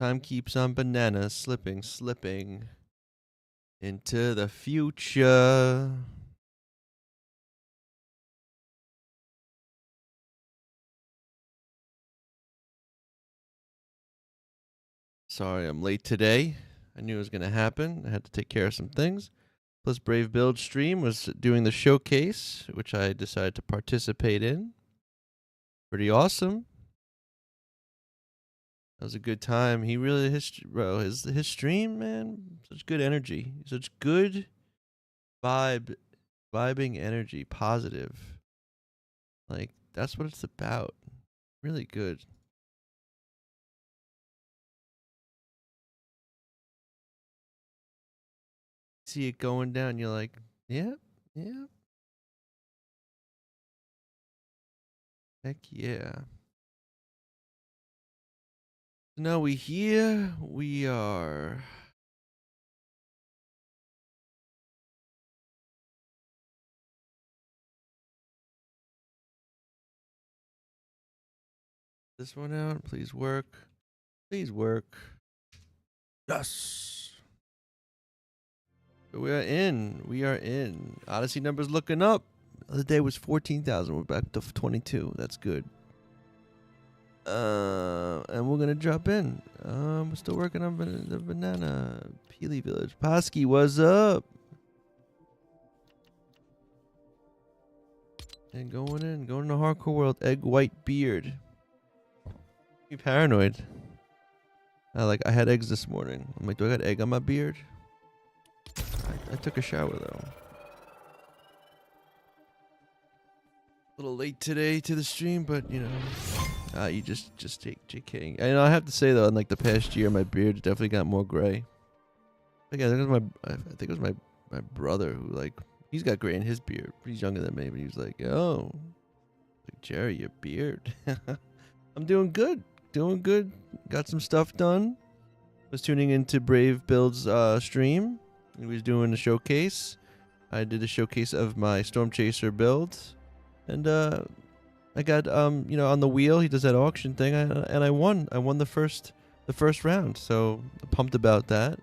Time keeps on banana slipping into the future. Sorry, I'm late today. I knew it was going to happen. I had to take care of some things. Plus, Brave Build stream was doing the showcase, which I decided to participate in. Pretty awesome. That was a good time. He really, his stream, man, such good energy, such good vibing energy, positive. Like, that's what it's about. Really good. See it going down, you're like, yeah. Heck yeah. Now we are. This one out, please work. Please work. Yes. We are in. Odyssey numbers looking up. The other day was 14,000. We're back to 22. That's good. And we're gonna drop in. We're still working on the banana Peely Village. Posky, what's up? And going to hardcore world. Egg white beard. You paranoid? I had eggs this morning. I'm like, do I got egg on my beard? I took a shower though. A little late today to the stream, but you know, you just take JK. And I have to say though, in like the past year, my beard definitely got more gray. Like, I think it was my brother who, like, he's got gray in his beard. He's younger than me, but he was like, "Yo, like, Jerry, your beard." I'm doing good. Got some stuff done. Was tuning into Brave Build's stream. He was doing a showcase. I did a showcase of my Storm Chaser build, and I got on the wheel. He does that auction thing, and I won. I won the first round. So I'm pumped about that.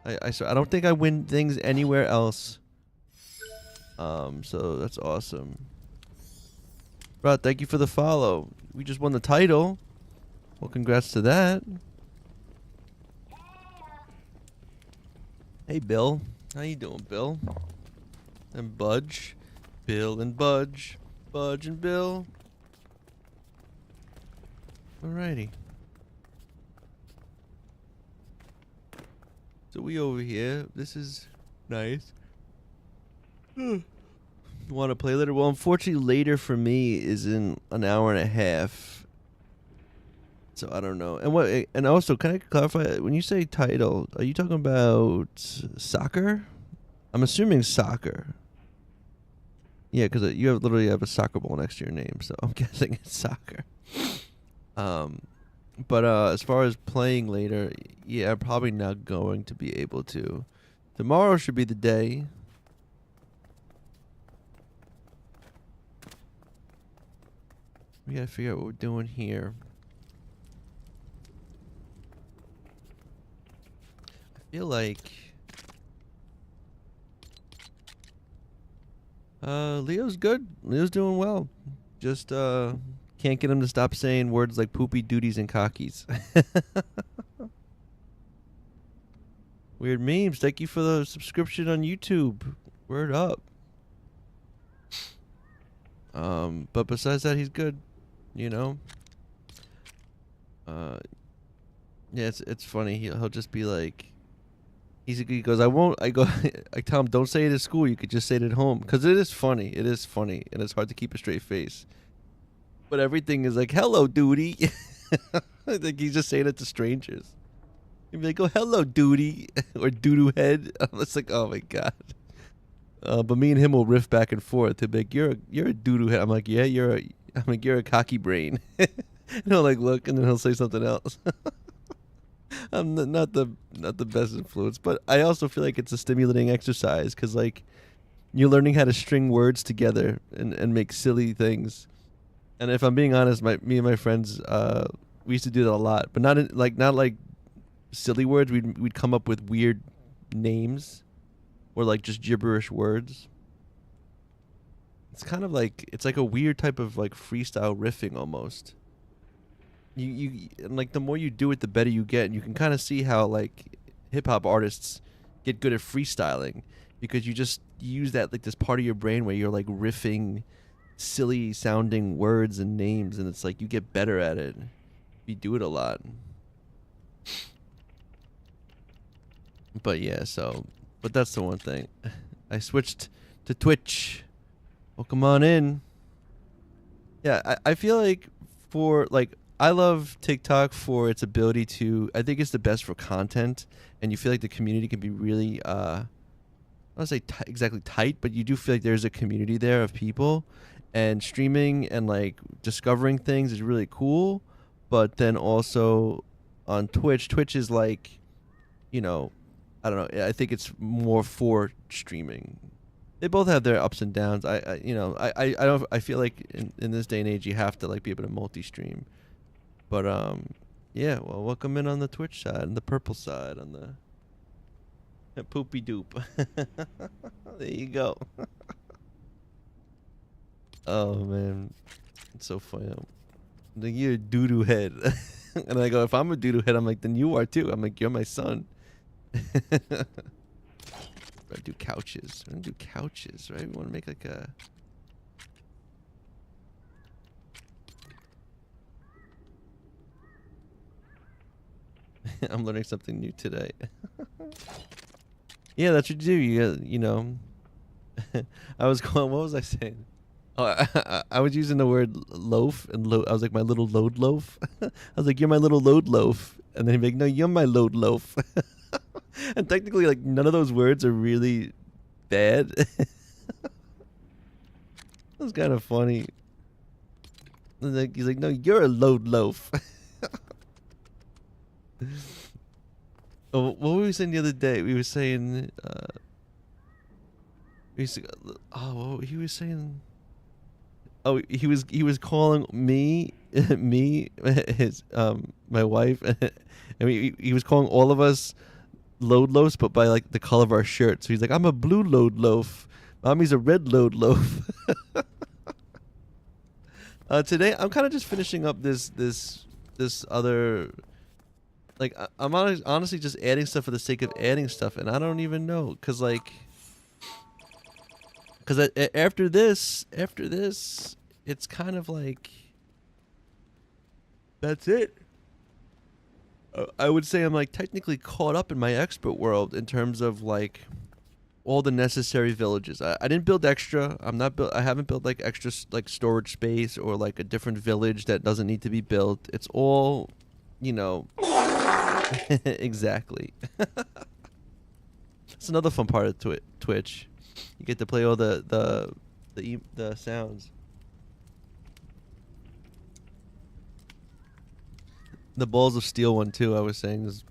I don't think I win things anywhere else. So that's awesome. Bro, thank you for the follow. We just won the title. Well, congrats to that. Hey, Bill. How you doing, Bill? And Budge. Bill and Budge. Budge and Bill. Alrighty. So we over here. This is nice. Want to play later? Well, unfortunately, later for me is in an hour and a half. So I don't know. And also, can I clarify? When you say title, are you talking about soccer? I'm assuming soccer. Yeah, because you literally have a soccer ball next to your name, so I'm guessing it's soccer. But as far as playing later, yeah, I'm probably not going to be able to. Tomorrow should be the day. We gotta figure out what we're doing here. I feel like Leo's good. Leo's doing well. Just can't get him to stop saying words like poopy, duties, and cockies. Weird memes. Thank you for the subscription on YouTube. Word up. But besides that, he's good. You know. Yeah, it's funny. He'll just be like, he goes, I tell him, don't say it at school. You could just say it at home, because it is funny. It is funny, and it's hard to keep a straight face. But everything is like, hello, duty. I think he's just saying it to strangers. He'd be like, oh, hello, duty, or doo-doo head. It's like, oh my god. But me and him will riff back and forth. He'll be like, you're a doo-doo head. I'm like, yeah, you're a cocky brain. And he'll like look, and then he'll say something else. I'm not the best influence, but I also feel like it's a stimulating exercise, because like you're learning how to string words together and make silly things. And if I'm being honest, me and my friends We used to do that a lot, but not like silly words. We'd come up with weird names or like just gibberish words. It's kind of like it's like a weird type of like freestyle riffing almost. And like the more you do it, the better you get. And you can kind of see how like hip hop artists get good at freestyling because you just use that like this part of your brain where you're like riffing silly sounding words and names, and it's like you get better at it. You do it a lot. But yeah, but that's the one thing. I switched to Twitch. Welcome on in. Yeah, I feel like for like I love TikTok for its ability to. I think it's the best for content, and you feel like the community can be really. I don't say exactly tight, but you do feel like there's a community there of people, and streaming and like discovering things is really cool. But then also on Twitch is like, you know, I don't know. I think it's more for streaming. They both have their ups and downs. I don't. I feel like in this day and age, you have to like be able to multi-stream. But yeah. Well, welcome in on the Twitch side and the purple side on the poopy doop. There you go. Oh man, it's so funny. Like you're a doo doo head, and I go, if I'm a doo doo head, I'm like, then you are too. I'm like, you're my son. I do couches. We're gonna do couches, right? We want to make like a. I'm learning something new today. Yeah, that's what you do. You know. I was going. What was I saying? Oh, I was using the word loaf and I was like my little load loaf. I was like, you're my little load loaf, and then he'd be like, no, you're my load loaf. And technically, like none of those words are really bad. It was kind of funny. Like he's like, no, you're a load loaf. Oh, what were we saying the other day? We were saying, what he was saying. Oh, he was calling me, his my wife, and he was calling all of us load loafs, but by like the color of our shirt. So he's like, I'm a blue load loaf. Mommy's a red load loaf. Today I'm kind of just finishing up this other. Like I'm honestly just adding stuff for the sake of adding stuff, and I don't even know, cause after this, it's kind of like that's it. I would say I'm like technically caught up in my expert world in terms of like all the necessary villages. I didn't build extra. I haven't built like extra like storage space or like a different village that doesn't need to be built. It's all, you know. Exactly. It's another fun part of Twitch. You get to play all the sounds. The balls of steel one too. I was saying is,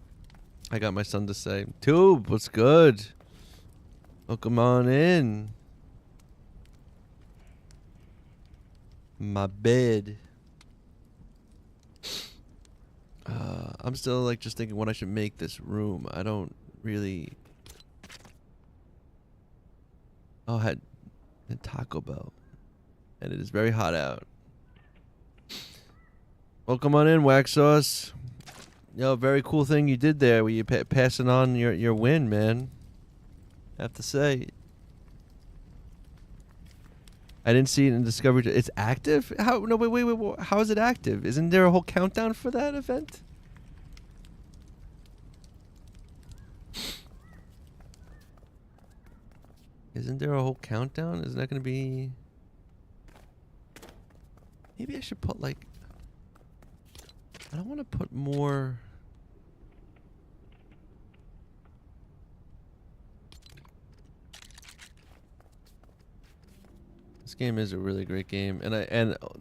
I got my son to say, Tube, what's good? Welcome on in. My bed. I'm still like just thinking what I should make this room. I don't really. Oh, I had Taco Bell, and it is very hot out. Welcome on in, Wax Sauce. Yo, very cool thing you did there, where you passing on your win, man. I have to say, I didn't see it in Discovery. It's active? How? No, wait. How is it active? Isn't there a whole countdown for that event? Isn't there a whole countdown? Isn't that going to be... Maybe I should put like... I don't want to put more... This game is a really great game, and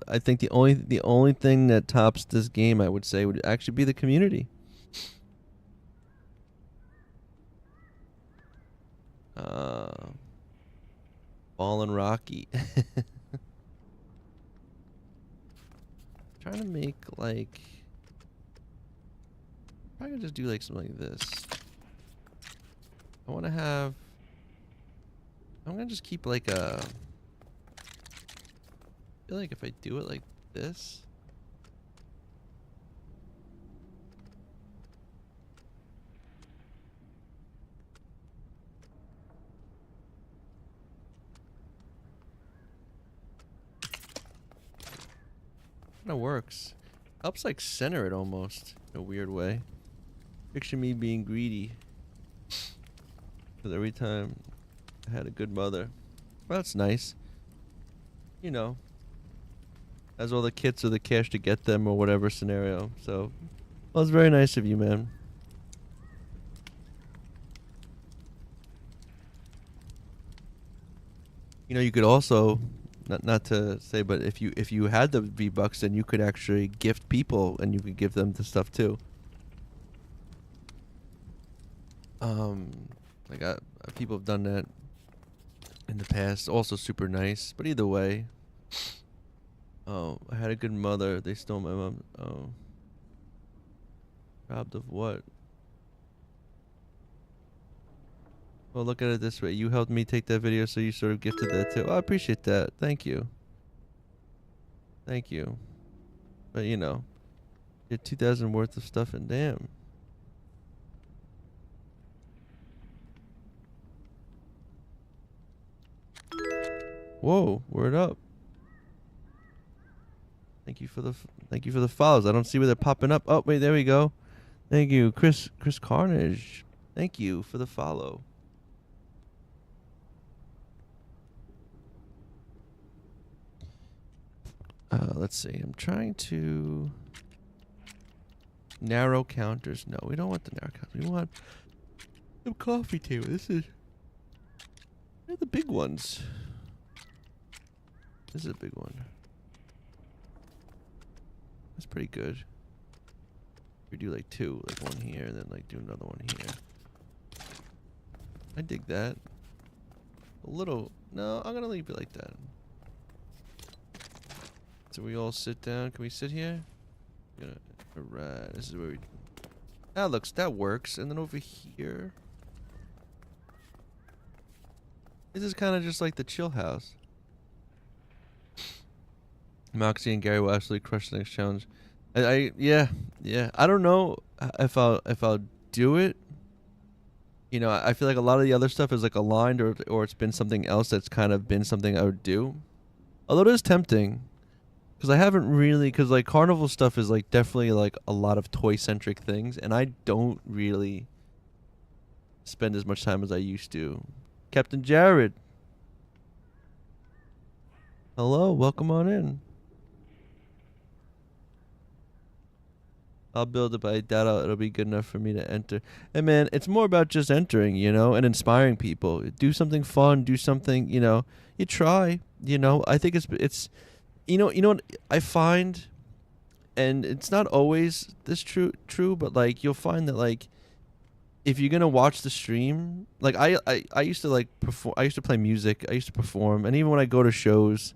I think the only thing that tops this game, I would say, would actually be the community. Ballin' Rocky. Trying to make like probably gonna just do like something like this. I want to have. I'm gonna just keep like a. I feel like if I do it like this. Kind of works. Helps like center it almost in a weird way. Picture me being greedy. Because every time I had a good mother. Well, that's nice. You know. Has all the kits or the cash to get them or whatever scenario. So, well, it's very nice of you, man. You know, you could also, not to say, but if you had the V-Bucks, then you could actually gift people and you could give them the stuff too. Like people have done that in the past. Also super nice. But either way, oh, I had a good mother. They stole my mom. Oh, robbed of what? Well, look at it this way. You helped me take that video, so you sort of gifted that too. Oh, I appreciate that. Thank you. Thank you. But you know, get 2,000 worth of stuff and damn. Whoa, word up. Thank you for the follows. I don't see where they're popping up. Oh, wait, there we go. Thank you, Chris Carnage. Thank you for the follow. Let's see. I'm trying to narrow counters. No, we don't want the narrow counters. We want the coffee table. They're the big ones. This is a big one. That's pretty good. We do like two, like one here, and then like do another one here. I dig that. A little. No, I'm gonna leave it like that. So we all sit down. Can we sit here? Alright, this is where we. That works. And then over here. This is kind of just like the chill house. Moxie and Gary will absolutely crush the next challenge. Yeah. I don't know if I'll do it. You know, I feel like a lot of the other stuff is like aligned, or it's been something else that's kind of been something I would do. Although it is tempting, because I haven't really, because like carnival stuff is like definitely like a lot of toy centric things, and I don't really spend as much time as I used to. Captain Jared. Hello, welcome on in. I'll build it, but I doubt it'll be good enough for me to enter. And man, it's more about just entering, you know, and inspiring people. Do something fun, do something, you know, you try, you know. I think it's you know what I find, and it's not always this true, but like you'll find that like if you're gonna watch the stream, like I used to like perform, I used to play music, I used to perform, and even when I go to shows,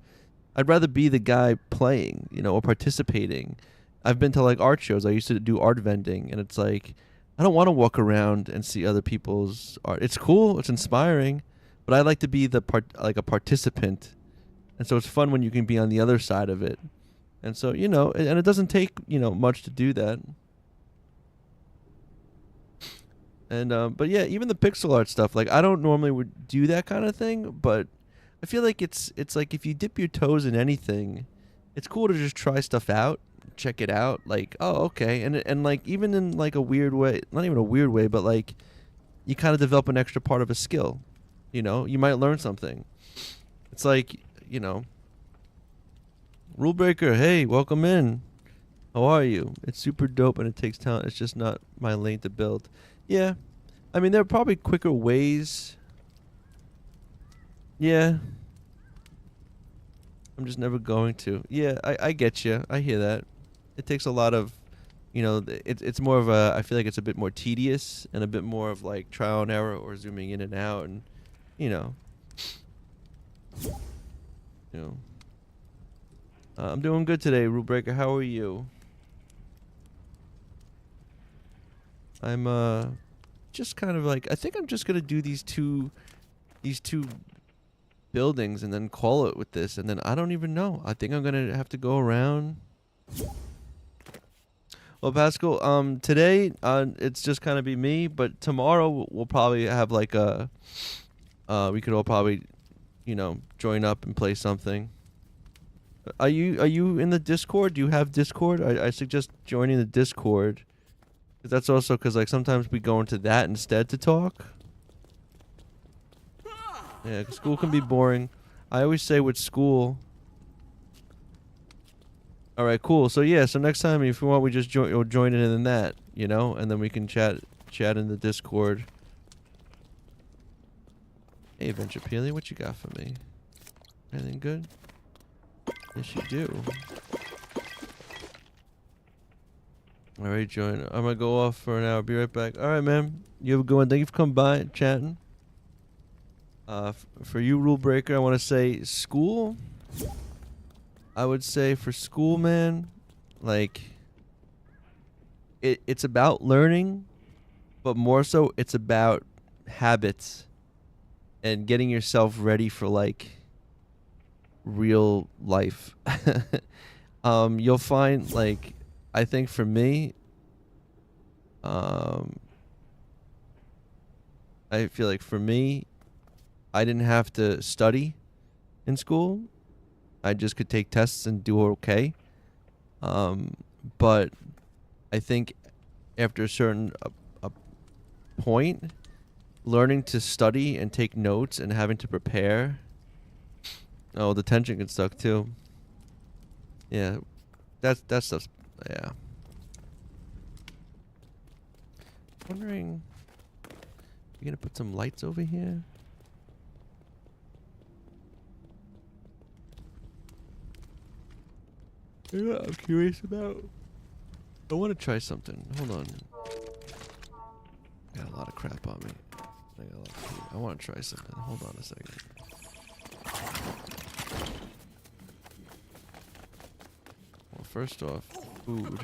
I'd rather be the guy playing, you know, or participating. I've been to like art shows. I used to do art vending, and it's like I don't want to walk around and see other people's art. It's cool, it's inspiring, but I like to be like a participant, and so it's fun when you can be on the other side of it. And so you know, and it doesn't take much to do that. And but yeah, even the pixel art stuff, like I don't normally would do that kind of thing, but I feel like it's like if you dip your toes in anything, it's cool to just try stuff out. Check it out, like, oh, okay, and like even in like a weird way, not even a weird way, but like you kind of develop an extra part of a skill, you know, you might learn something. It's like, Rule Breaker, hey, welcome in, how are you? It's super dope and it takes talent, it's just not my lane to build. Yeah, I mean there are probably quicker ways. Yeah, I'm just never going to. Yeah, I get you, I hear that. It takes a lot of, it's more of a, I feel like it's a bit more tedious and a bit more of like trial and error or zooming in and out and, I'm doing good today, Rule Breaker. How are you? I'm just kind of like, I think I'm just gonna do these two buildings and then call it with this, and then I don't even know. I think I'm gonna have to go around. Well, Pascal, today, it's just kind of be me, but tomorrow we'll probably have like we could all probably, join up and play something. Are you in the Discord? Do you have Discord? I suggest joining the Discord. 'Cause that's also because like sometimes we go into that instead to talk. Yeah, 'cause school can be boring. I always say with school. All right, cool. So yeah, so next time if you want, we just join in that, and then we can chat in the Discord. Hey, Venture Peely, what you got for me? Anything good? Yes, you do. All right, join. I'm gonna go off for an hour. Be right back. All right, man. You have a good one. Thank you for coming by and chatting. For you, rule breaker, I want to say school. I would say for school, man, like it's about learning, but more so it's about habits and getting yourself ready for like real life. You'll find like I think for me, I feel like for me, I didn't have to study in school. I just could take tests and do okay. But I think after a certain a point, learning to study and take notes and having to prepare. Oh, the tension gets stuck too. Yeah, that's stuff's yeah. Wondering, you gonna put some lights over here? You know what I'm curious about? I want to try something. Hold on. Got a lot of crap on me. I want to try something. Hold on a second. Well, first off, food.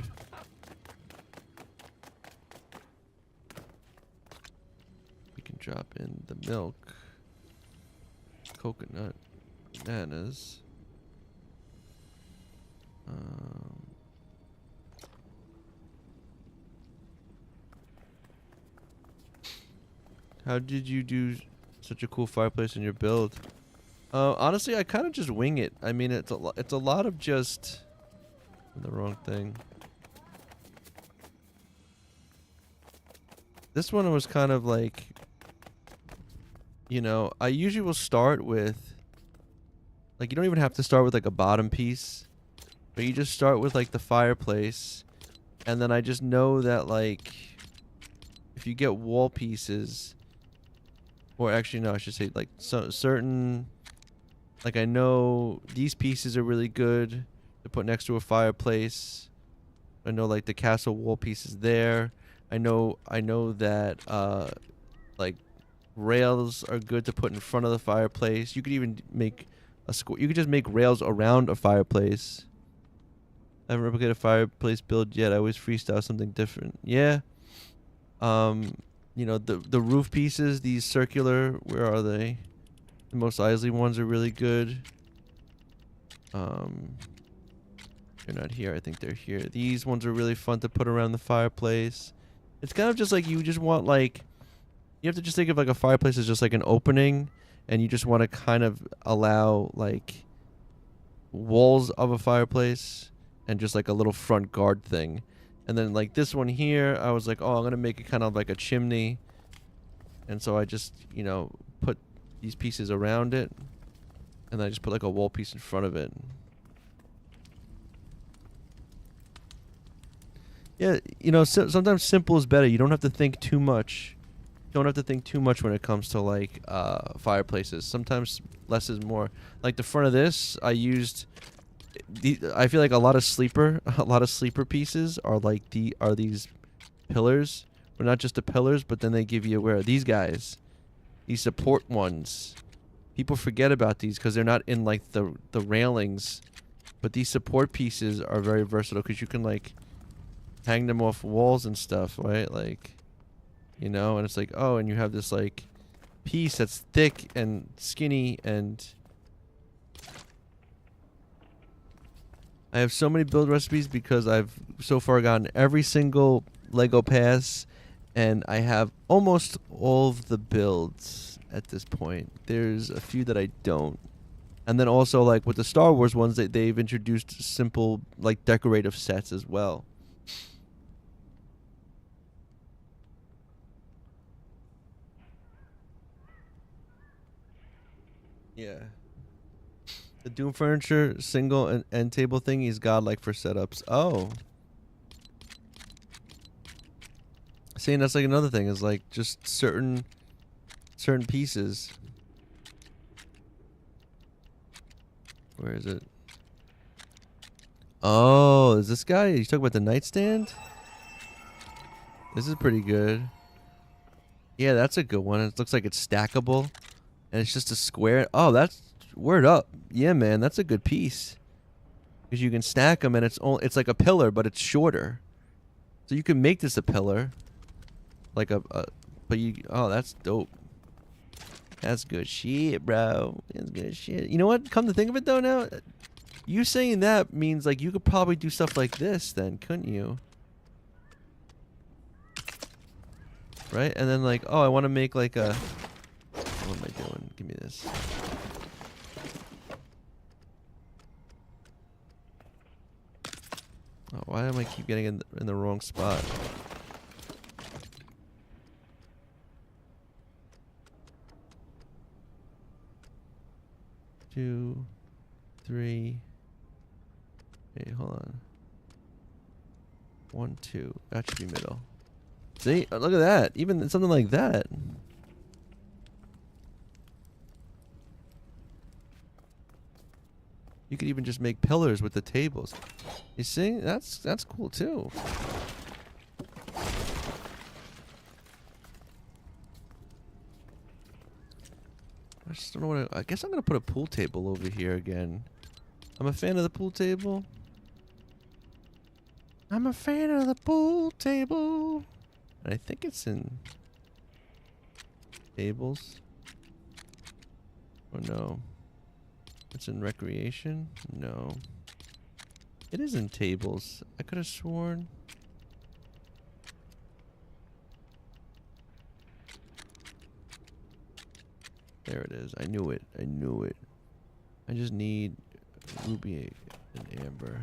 We can drop in the milk, coconut, bananas. How did you do such a cool fireplace in your build? Honestly, I kind of just wing it. I mean, it's a lot of just the wrong thing. This one was kind of like, I usually will start with, like, you don't even have to start with like a bottom piece, but you just start with like the fireplace, and then I just know that like, if you get wall pieces. Or actually, no, I should say like certain, like I know these pieces are really good to put next to a fireplace. I know like the castle wall pieces there. I know that like rails are good to put in front of the fireplace. You could even make a you could just make rails around a fireplace. I haven't replicated a fireplace build yet. I always freestyle something different. Yeah. The roof pieces, these circular, where are they? The Mos Eisley ones are really good. They're not here. I think they're here. These ones are really fun to put around the fireplace. It's kind of just like you just want like, you have to just think of like a fireplace as just like an opening, and you just want to kind of allow like walls of a fireplace and just like a little front guard thing. And then like this one here, I was like, oh, I'm going to make it kind of like a chimney. And so I just, put these pieces around it. And then I just put like a wall piece in front of it. Yeah, sometimes simple is better. You don't have to think too much. You don't have to think too much when it comes to like fireplaces. Sometimes less is more. Like the front of this, I used... I feel like a lot of sleeper pieces are like these pillars, but not just the pillars, but then they give you where these guys, these support ones. People forget about these because they're not in like the railings, but these support pieces are very versatile because you can like hang them off walls and stuff, right? Like you know, and it's like, oh, and you have this like piece that's thick and skinny, and I have so many build recipes because I've so far gotten every single Lego pass, and I have almost all of the builds at this point. There's a few that I don't. And then also, like, with the Star Wars ones, they've introduced simple, like, decorative sets as well. Yeah. The Doom Furniture single and end table thing is godlike for setups. Oh. See, and that's like another thing, is like just certain pieces. Where is it? Oh, is this guy? You talking about the nightstand? This is pretty good. Yeah, that's a good one. It looks like it's stackable. And it's just a square. Oh, that's... Word up. Yeah, man, that's a good piece. Because you can stack them, and it's like a pillar, but it's shorter. So you can make this a pillar. Like but you... Oh, that's dope. That's good shit, bro. That's good shit. You know what? Come to think of it, though, now... You saying that means, like, you could probably do stuff like this, then, couldn't you? Right? And then, like, oh, I want to make, like, a... What am I doing? Give me this. Oh, why am I keep getting in the wrong spot? Two, three... Hey, hold on. 1, 2. That should be middle. See? Oh, look at that. Even something like that. You could even just make pillars with the tables. You see? That's cool too. I just don't know what I guess I'm gonna put a pool table over here again. I'm a fan of the pool table. I'm a fan of the pool table. And I think it's in tables. Or no. It's in recreation? No. It is in tables. I could have sworn. There it is. I knew it. I knew it. I just need ruby and amber.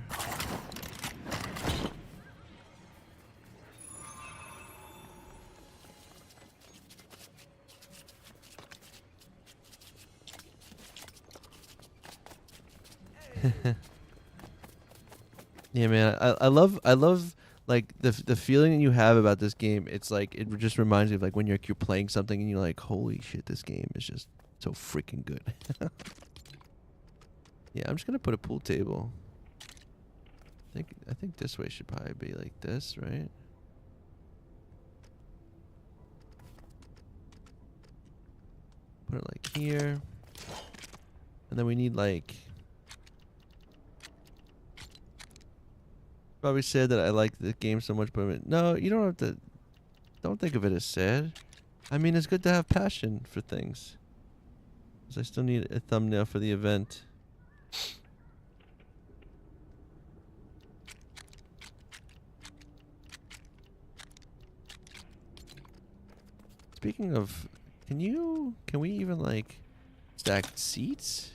Yeah, man, I love like the feeling that you have about this game. It's like it just reminds me of like when you're playing something and you're like, holy shit, this game is just so freaking good. Yeah, I'm just gonna put a pool table. I think this way should probably be like this, right? Put it like here, and then we need like. Probably said that I like the game so much, but I mean, no, you don't have to. Don't think of it as sad. I mean, it's good to have passion for things. Because I still need a thumbnail for the event. Speaking of, can we even like stack seats?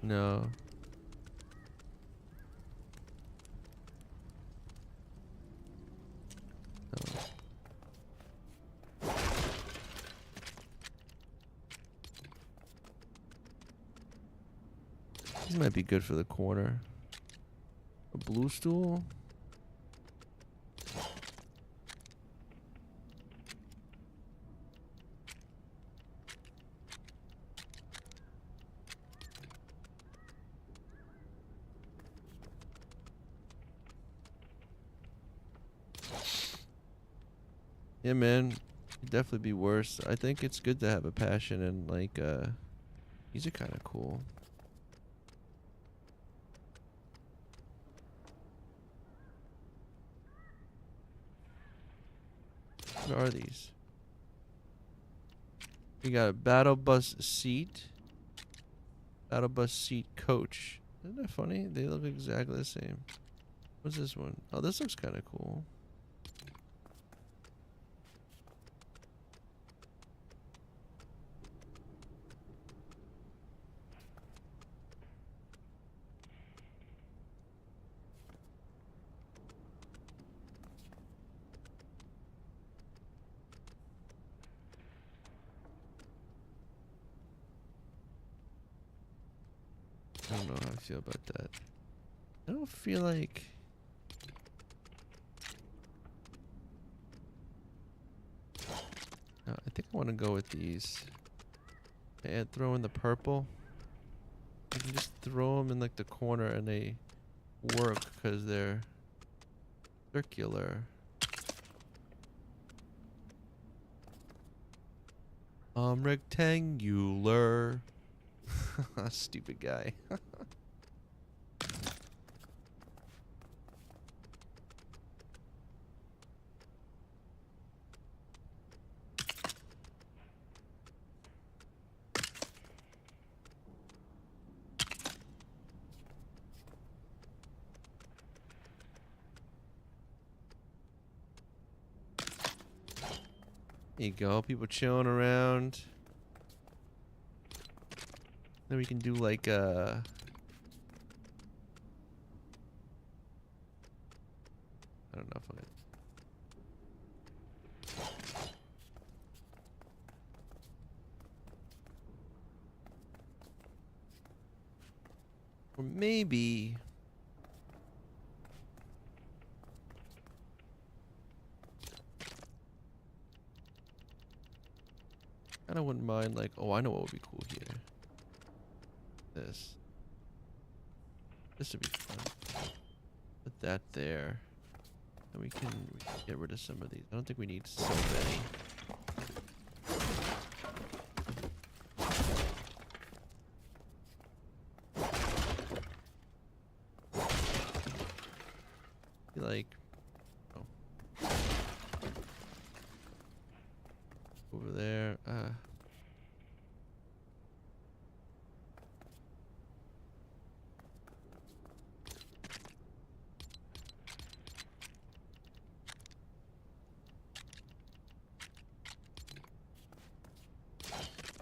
No. No. These might be good for the corner. A blue stool? Yeah, man. It'd definitely be worse. I think it's good to have a passion, and like these are kind of cool. What are these? We got a battle bus seat. Battle bus seat coach. Isn't that funny? They look exactly the same. What's this one? Oh, this looks kind of cool. I don't know how I feel about that. I don't feel like... No, I think I want to go with these. And throw in the purple. You can just throw them in like the corner and they work because they're circular. Rectangular. Stupid guy. There you go, people chilling around. Then we can do like I don't know if I'm or maybe I wouldn't mind like, oh, I know what would be cool here. This would be fun. Put that there. And we can get rid of some of these. I don't think we need so many. Like, oh, over there.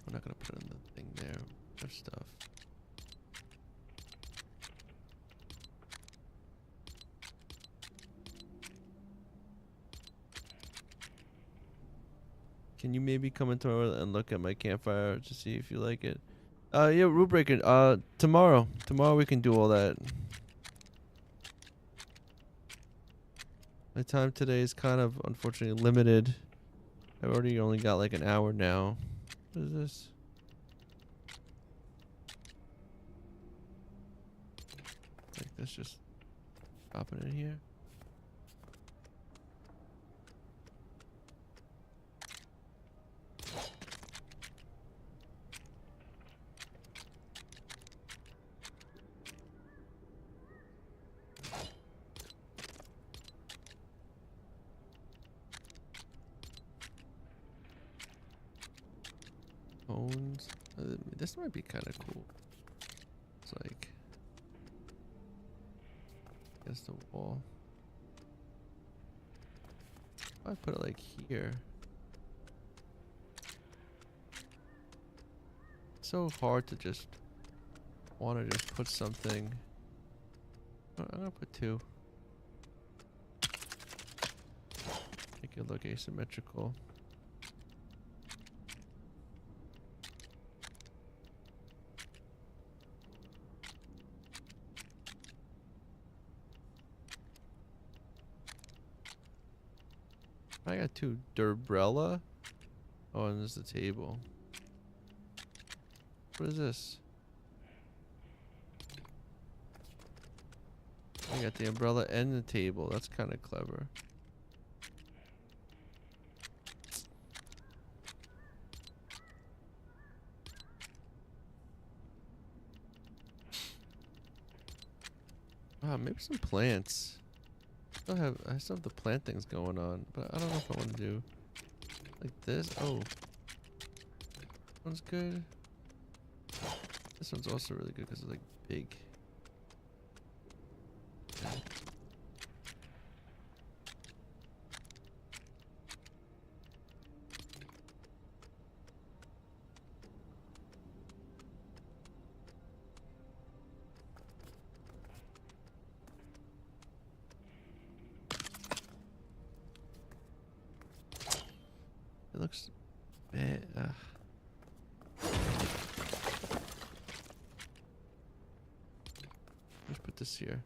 I'm not gonna put in the thing there. There's stuff. Can you maybe come in tomorrow and look at my campfire to see if you like it? Yeah, rule breaker. Tomorrow. Tomorrow we can do all that. My time today is kind of unfortunately limited. I've already only got like an hour now. What is this? Like this, just dropping it in here. Bones. This might be kind of cool. It's like against the wall. I put it like here. It's so hard to just want to just put something. I'm gonna put two. Make it look asymmetrical. I got two Durbrella. Oh, and there's the table. What is this? I got the umbrella and the table. That's kind of clever. Wow, maybe some plants. I still have the plant things going on, but I don't know if I want to do Like this. Oh. This one's good. This one's also really good because it's like big. Okay. It looks bad. Let's put this here.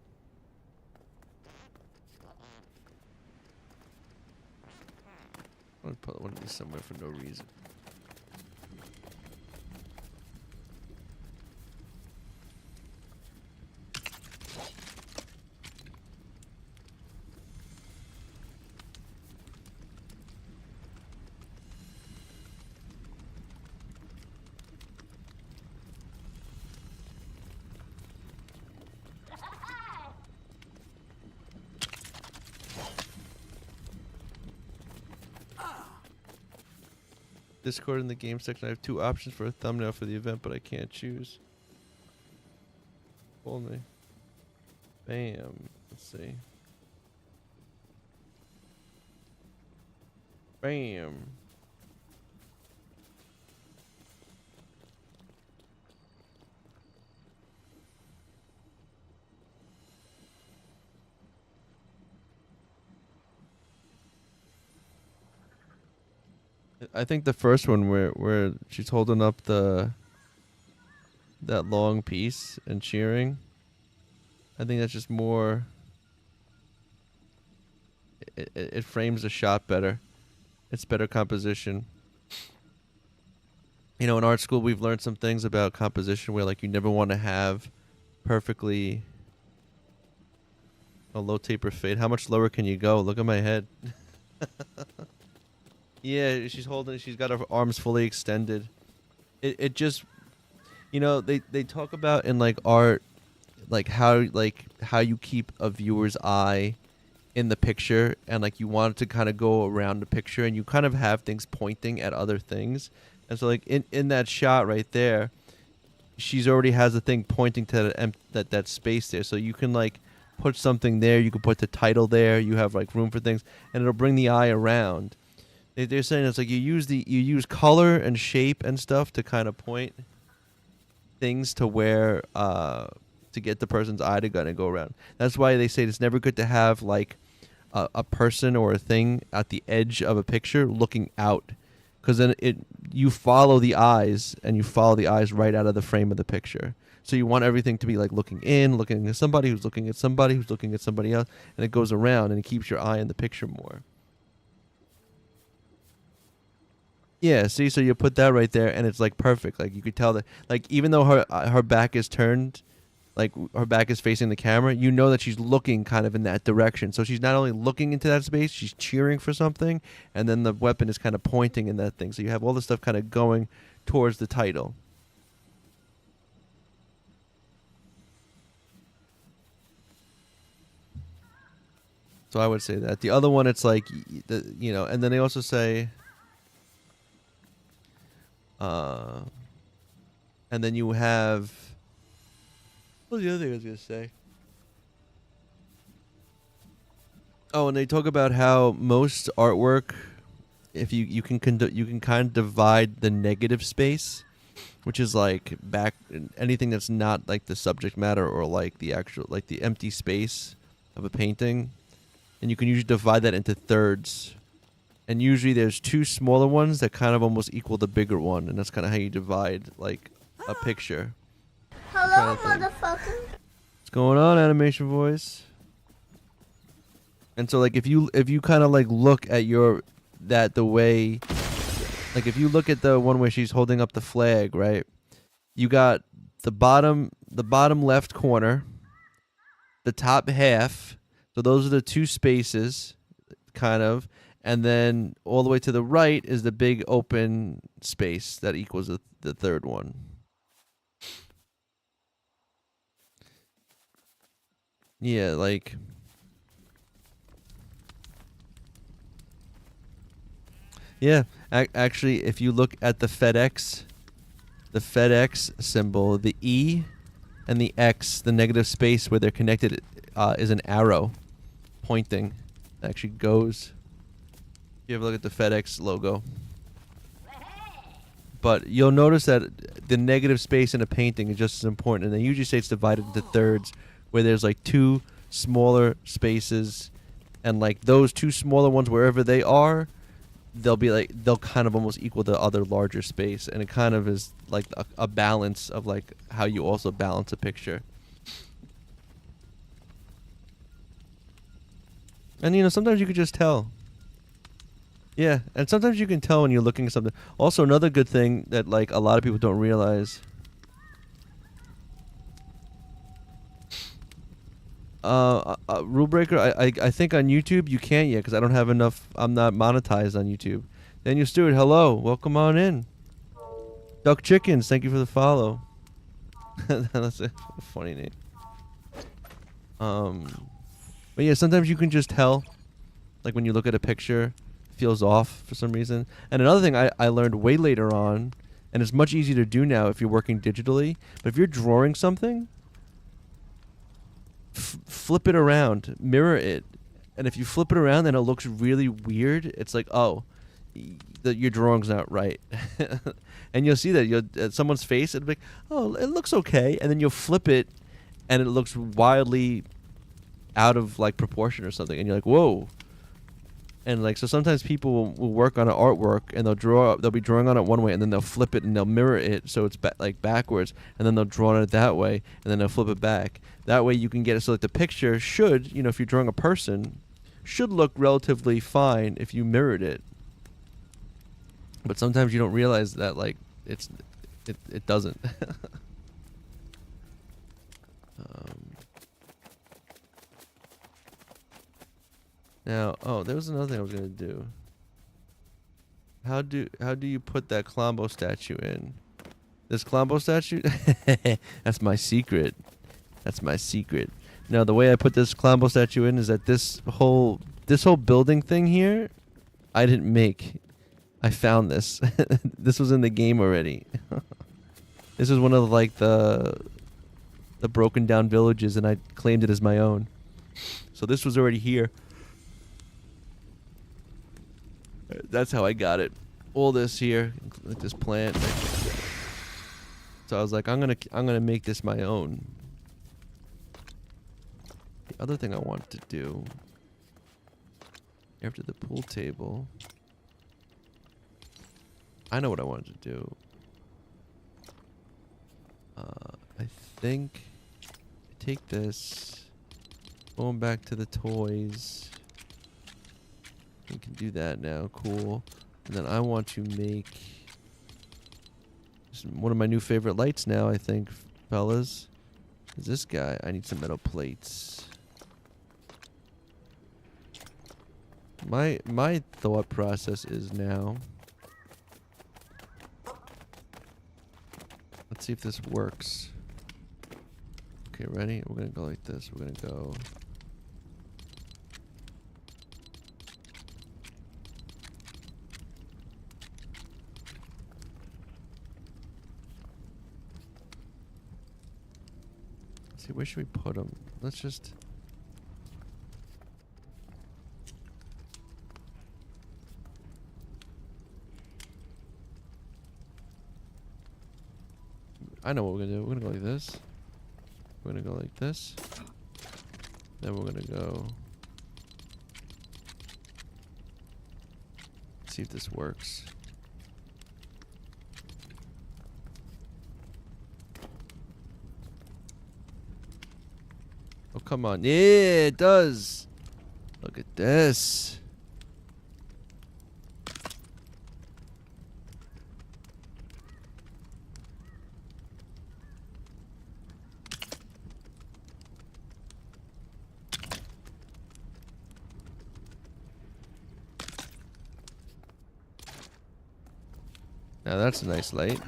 I'm gonna put one of these somewhere for no reason. Discord in the game section. I have 2 options for a thumbnail for the event, but I can't choose. Only. Bam. Let's see. Bam. I think the first one where she's holding up that long piece and cheering. I think that's just more. It frames the shot better. It's better composition. You know, in art school we've learned some things about composition where like you never want to have perfectly a low taper fade. How much lower can you go? Look at my head. Yeah, she's holding. She's got her arms fully extended. It just, you know, they talk about in like art, like how you keep a viewer's eye in the picture, and like you want it to kind of go around the picture, and you kind of have things pointing at other things, and so like in that shot right there, she's already has a thing pointing to that space there, so you can like put something there. You can put the title there. You have like room for things, and it'll bring the eye around. They're saying it's like you use color and shape and stuff to kind of point things to where to get the person's eye to kind of go around. That's why they say it's never good to have like a person or a thing at the edge of a picture looking out, because then you follow the eyes, and you follow the eyes right out of the frame of the picture. So you want everything to be like looking in, looking at somebody who's looking at somebody who's looking at somebody else, and it goes around and it keeps your eye in the picture more. Yeah, see, so you put that right there, and it's like perfect. Like you could tell that, like even though her back is turned, like her back is facing the camera, you know that she's looking kind of in that direction. So she's not only looking into that space, she's cheering for something, and then the weapon is kind of pointing in that thing. So you have all this stuff kind of going towards the title. So I would say that. The other one, it's like, you know, and then they also say. And then you have. What was the other thing I was gonna say? Oh, and they talk about how most artwork, if you can kind of divide the negative space, which is like back anything that's not like the subject matter or like the actual like the empty space of a painting, and you can usually divide that into thirds. And usually there's 2 smaller ones that kind of almost equal the bigger one, and that's kind of how you divide like a picture. Hello, motherfucker. What's going on, animation voice? And so like if you kind of like look at the way, like if you look at the one where she's holding up the flag, right? You got the bottom left corner, the top half. So those are the 2 spaces, kind of. And then all the way to the right is the big open space that equals the third one. Yeah, like. Yeah, actually, if you look at the FedEx symbol, the E and the X, the negative space where they're connected, is an arrow pointing. It actually goes. You have a look at the FedEx logo. But you'll notice that the negative space in a painting is just as important. And they usually say it's divided into thirds, where there's like two smaller spaces, and like those two smaller ones, wherever they are, they'll kind of almost equal the other larger space. And it kind of is like a balance of like how you also balance a picture. And you know, sometimes you could just tell. Yeah, and sometimes you can tell when you're looking at something. Also, another good thing that like a lot of people don't realize. Rule breaker. I think on YouTube you can't yet because I don't have enough. I'm not monetized on YouTube. Daniel Stewart, hello, welcome on in. Duck Chickens, thank you for the follow. That's a funny name. But yeah, sometimes you can just tell, like when you look at a picture. Feels off for some reason. And another thing I learned way later on, and it's much easier to do now if you're working digitally, but if you're drawing something, flip it around, mirror it. And if you flip it around and it looks really weird, it's like, oh, your drawing's not right. And you'll see that you'll at someone's face, it'll be like, oh, it looks okay. And then you'll flip it and it looks wildly out of like proportion or something. And you're like, whoa. And like, so sometimes people will work on an artwork and they'll be drawing on it one way and then they'll flip it and they'll mirror it so it's like backwards, and then they'll draw on it that way and then they'll flip it back. That way you can get it so that the picture should, you know, if you're drawing a person, should look relatively fine if you mirrored it. But sometimes you don't realize that like it doesn't. Now, oh, there was another thing I was gonna do. How do you put that Colombo statue in? This Colombo statue? That's my secret. That's my secret. Now, the way I put this Colombo statue in is that this whole building thing here, I didn't make. I found this. This was in the game already. This is one of like the broken down villages, and I claimed it as my own. So this was already here. That's how I got it. All this here, like this plant. So I was like, I'm gonna make this my own. The other thing I want to do after the pool table, I know what I wanted to do. I think take this, going back to the toys. We can do that now. Cool. And then I want to make one of my new favorite lights now, I think, fellas. Is this guy. I need some metal plates. My thought process is now. Let's see if this works. Okay, ready? We're gonna go like this. We're gonna go. See, where should we put them? Let's just. I know what we're gonna do. We're gonna go like this. We're gonna go like this. Then we're gonna go. See if this works. Oh, come on. Yeah, it does. Look at this. Now that's a nice light.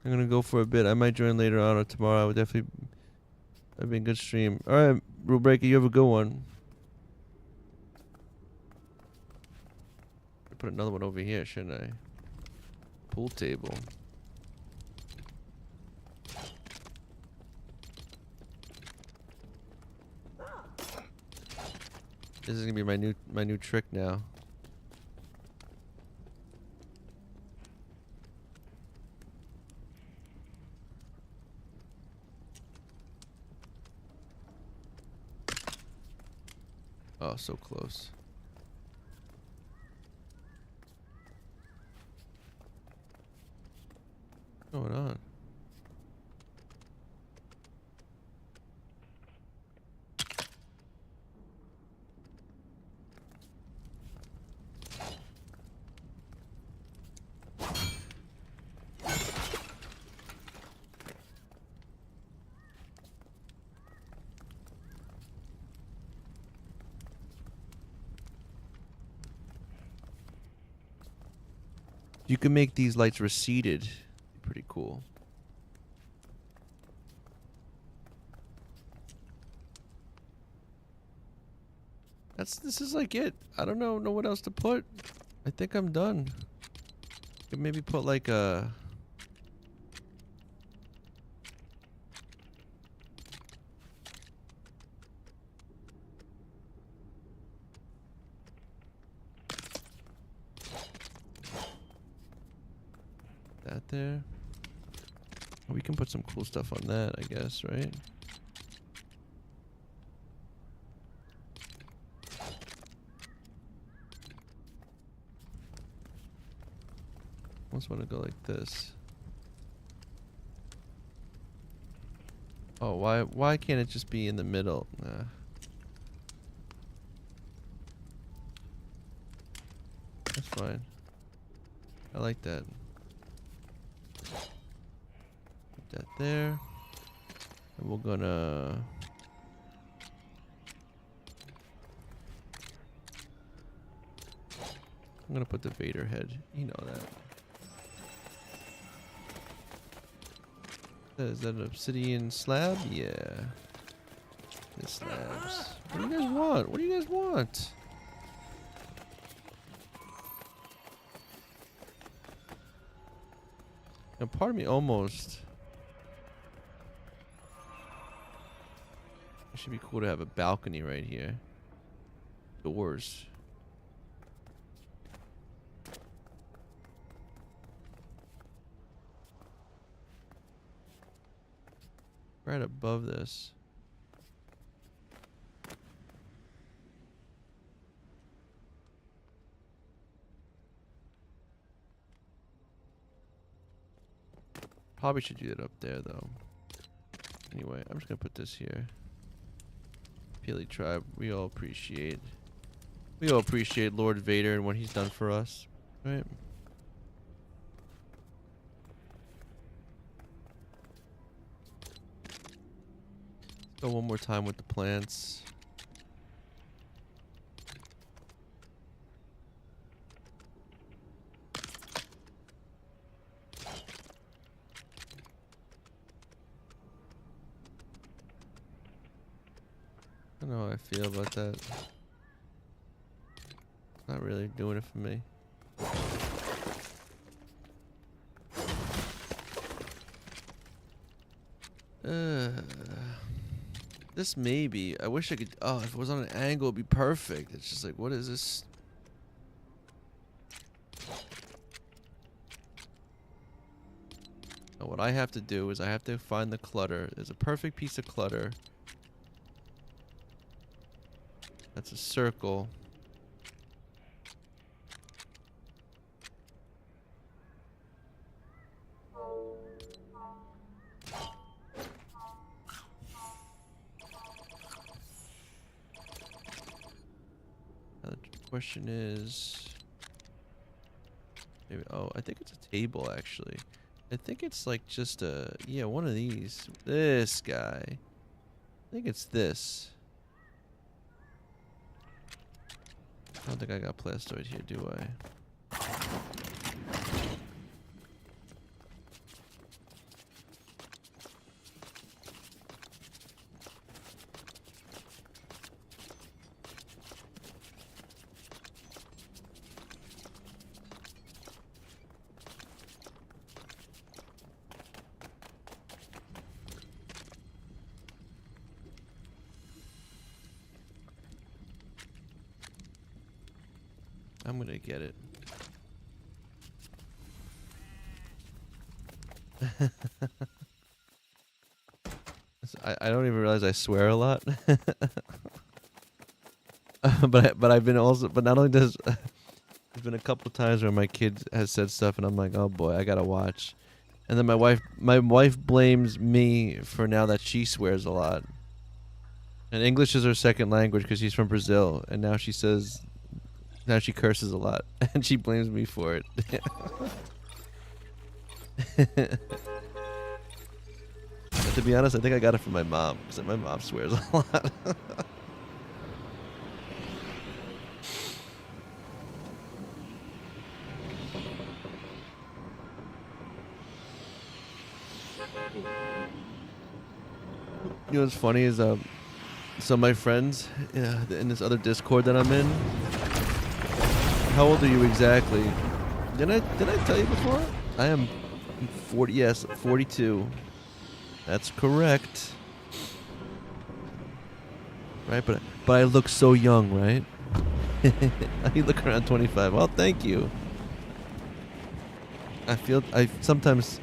I'm gonna go for a bit. I might join later on or tomorrow. I would definitely. That'd be a good stream. All right, Rule Breaker, you have a good one. Put another one over here, shouldn't I? Pool table. This is gonna be my new trick now. Oh, so close. What's going on? You can make these lights receded. Pretty cool. This is like it. I don't know what else to put. I think I'm done. Could maybe put like a that there. We can put some cool stuff on that, I guess, right? Almost want to go like this. Oh, why can't it just be in the middle? Nah. That's fine. I like that. Put that there. And we're gonna I'm gonna put the Vader head. You know that. Is that an obsidian slab? Yeah. The slabs. What do you guys want? What do you guys want? Now, part of me almost. It should be cool to have a balcony right here. Doors. Right above this. Probably should do it up there though. Anyway, I'm just gonna put this here. Peely Tribe, we all appreciate Lord Vader and what he's done for us, right? Go one more time with the plants. I don't know how I feel about that. Not really doing it for me. This maybe. I wish I could. Oh, if it was on an angle, it'd be perfect. It's just like, what is this? Now, what I have to do is I have to find the clutter. There's a perfect piece of clutter. That's a circle. Now the question is, maybe, oh, I think it's a table actually. I think it's like just a, yeah, one of these. This guy. I think it's this. I don't think I got plastoid here, do I? I'm gonna get it. I don't even realize I swear a lot. but I've been also, but not only does there's been a couple times where my kid has said stuff and I'm like, oh boy, I gotta watch. And then my wife blames me for now that she swears a lot. And English is her second language because she's from Brazil, and now she curses a lot, and she blames me for it. But to be honest, I think I got it from my mom, because my mom swears a lot. You know what's funny is so my friends in this other Discord that I'm in. How old are you exactly? Did I tell you before? I am 40. Yes, 42. That's correct. Right, but I look so young, right? You look around 25. Well, thank you. I sometimes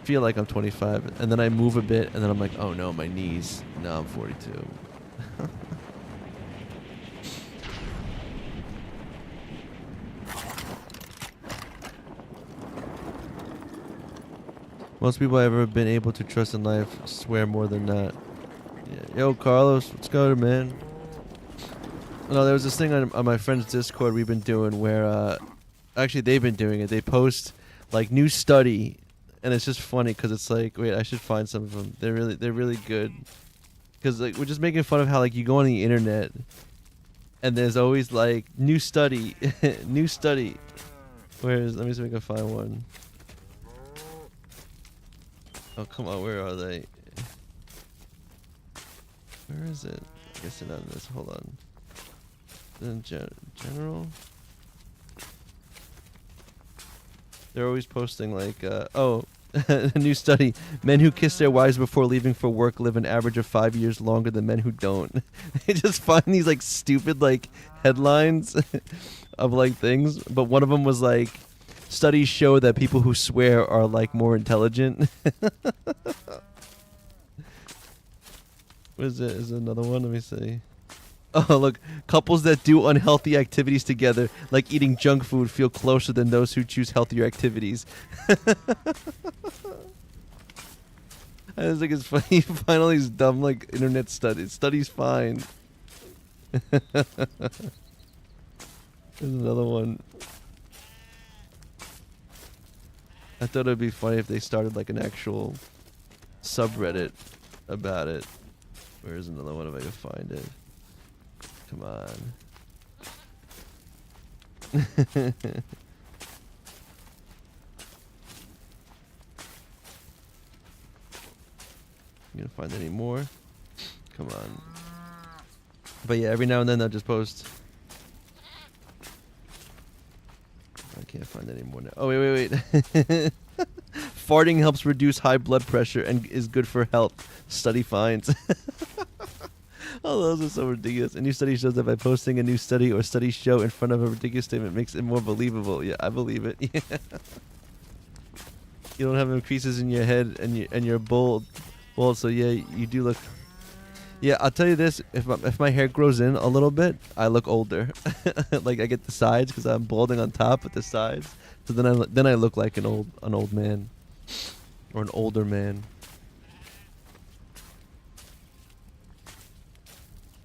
feel like I'm 25, and then I move a bit, and then I'm like, oh no, my knees. No, I'm 42. Most people I've ever been able to trust in life swear more than not. Yeah. Yo, Carlos, what's going, man? No, there was this thing on my friend's Discord we've been doing where, actually they've been doing it. They post like new study, and it's just funny because it's like, wait, I should find some of them. They're really good. Because like we're just making fun of how like you go on the internet, and there's always like new study, new study. Let me see if I can find one. Oh, come on, where are they? Where is it? I guess they're not in this. Hold on. Then general? They're always posting like, oh, a new study. Men who kiss their wives before leaving for work live an average of 5 years longer than men who don't. They just find these like stupid like headlines of like things. But one of them was like, studies show that people who swear are like more intelligent. What is it? Is there another one? Let me see. Oh, look. Couples that do unhealthy activities together, like eating junk food, feel closer than those who choose healthier activities. I just think it's funny. You find all these dumb, like, internet studies. Studies fine. There's another one. I thought it'd be funny if they started, like, an actual subreddit about it. Where's another one if I can find it? Come on. You gonna find any more? Come on. But yeah, every now and then they'll just post. I can't find any more now. Oh, wait. Farting helps reduce high blood pressure and is good for health. Study finds. Oh, those are so ridiculous. A new study shows that by posting a new study or study show in front of a ridiculous statement makes it more believable. Yeah, I believe it. Yeah. You don't have increases in your head and you're bald. Well, so yeah, you do look. Yeah, I'll tell you this: if my hair grows in a little bit, I look older. Like I get the sides because I'm balding on top, but the sides. So then I look like an old man, or an older man.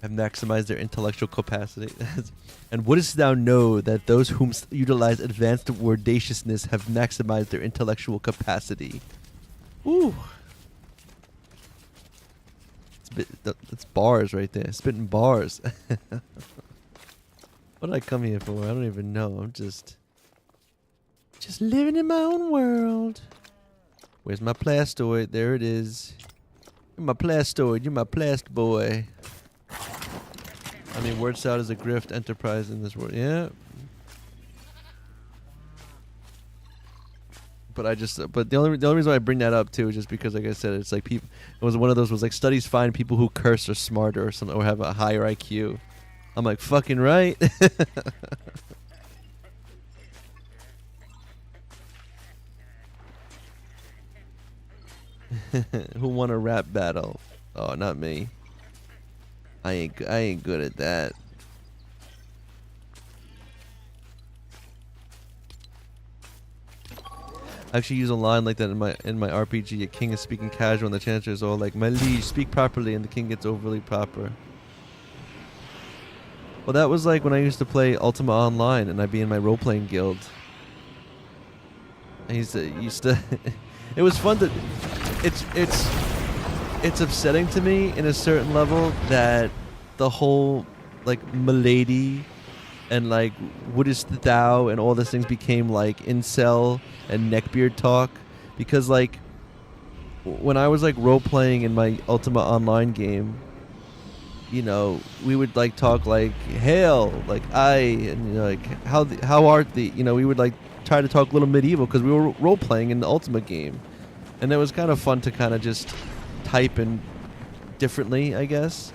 Have maximized their intellectual capacity. And wouldst thou know that those whom utilize advanced wordaciousness have maximized their intellectual capacity? Ooh. That's bars right there. Spitting bars. What did I come here for? I don't even know. I'm just living in my own world. Where's my plastoid? There it is. You're my plastoid. You're my plast boy. I mean, word salad is a grift enterprise in this world. Yeah. But the only reason why I bring that up too is just because, like I said, it's like people. It was one of those was like studies find people who curse are smarter or something or have a higher IQ. I'm like fucking right. Who won a rap battle? Oh, not me. I ain't good at that. I actually use a line like that in my RPG. A king is speaking casual, and the chancellor is all like, "My liege, speak properly," and the king gets overly proper. Well, that was like when I used to play Ultima Online, and I'd be in my role-playing guild. And used to. It was fun to. It's upsetting to me in a certain level that the whole like milady and like what is the thou and all these things became like incel and neckbeard talk, because like when I was like role playing in my Ultima Online game, you know, we would like talk like hail, like I, and you know, like how art the, you know, we would like try to talk a little medieval because we were role playing in the Ultima game, and it was kind of fun to kind of just type in differently, I guess.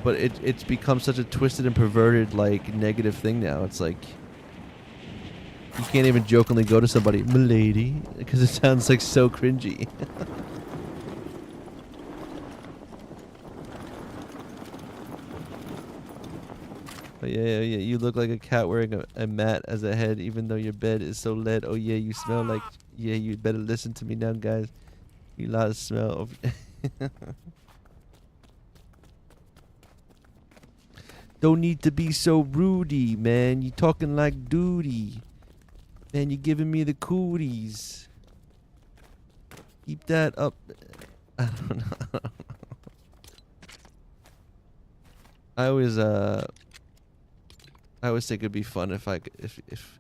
But it's become such a twisted and perverted like negative thing now. It's like you can't even jokingly go to somebody, "Milady," because it sounds like so cringy. But yeah, you look like a cat wearing a mat as a head, even though your bed is so lead. Oh yeah, you smell like, yeah, you better listen to me now, guys. You lot of smell of Don't need to be so rudy, man. You talking like duty. Man, you giving me the cooties. Keep that up. I don't know. I always think it'd be fun if I could, if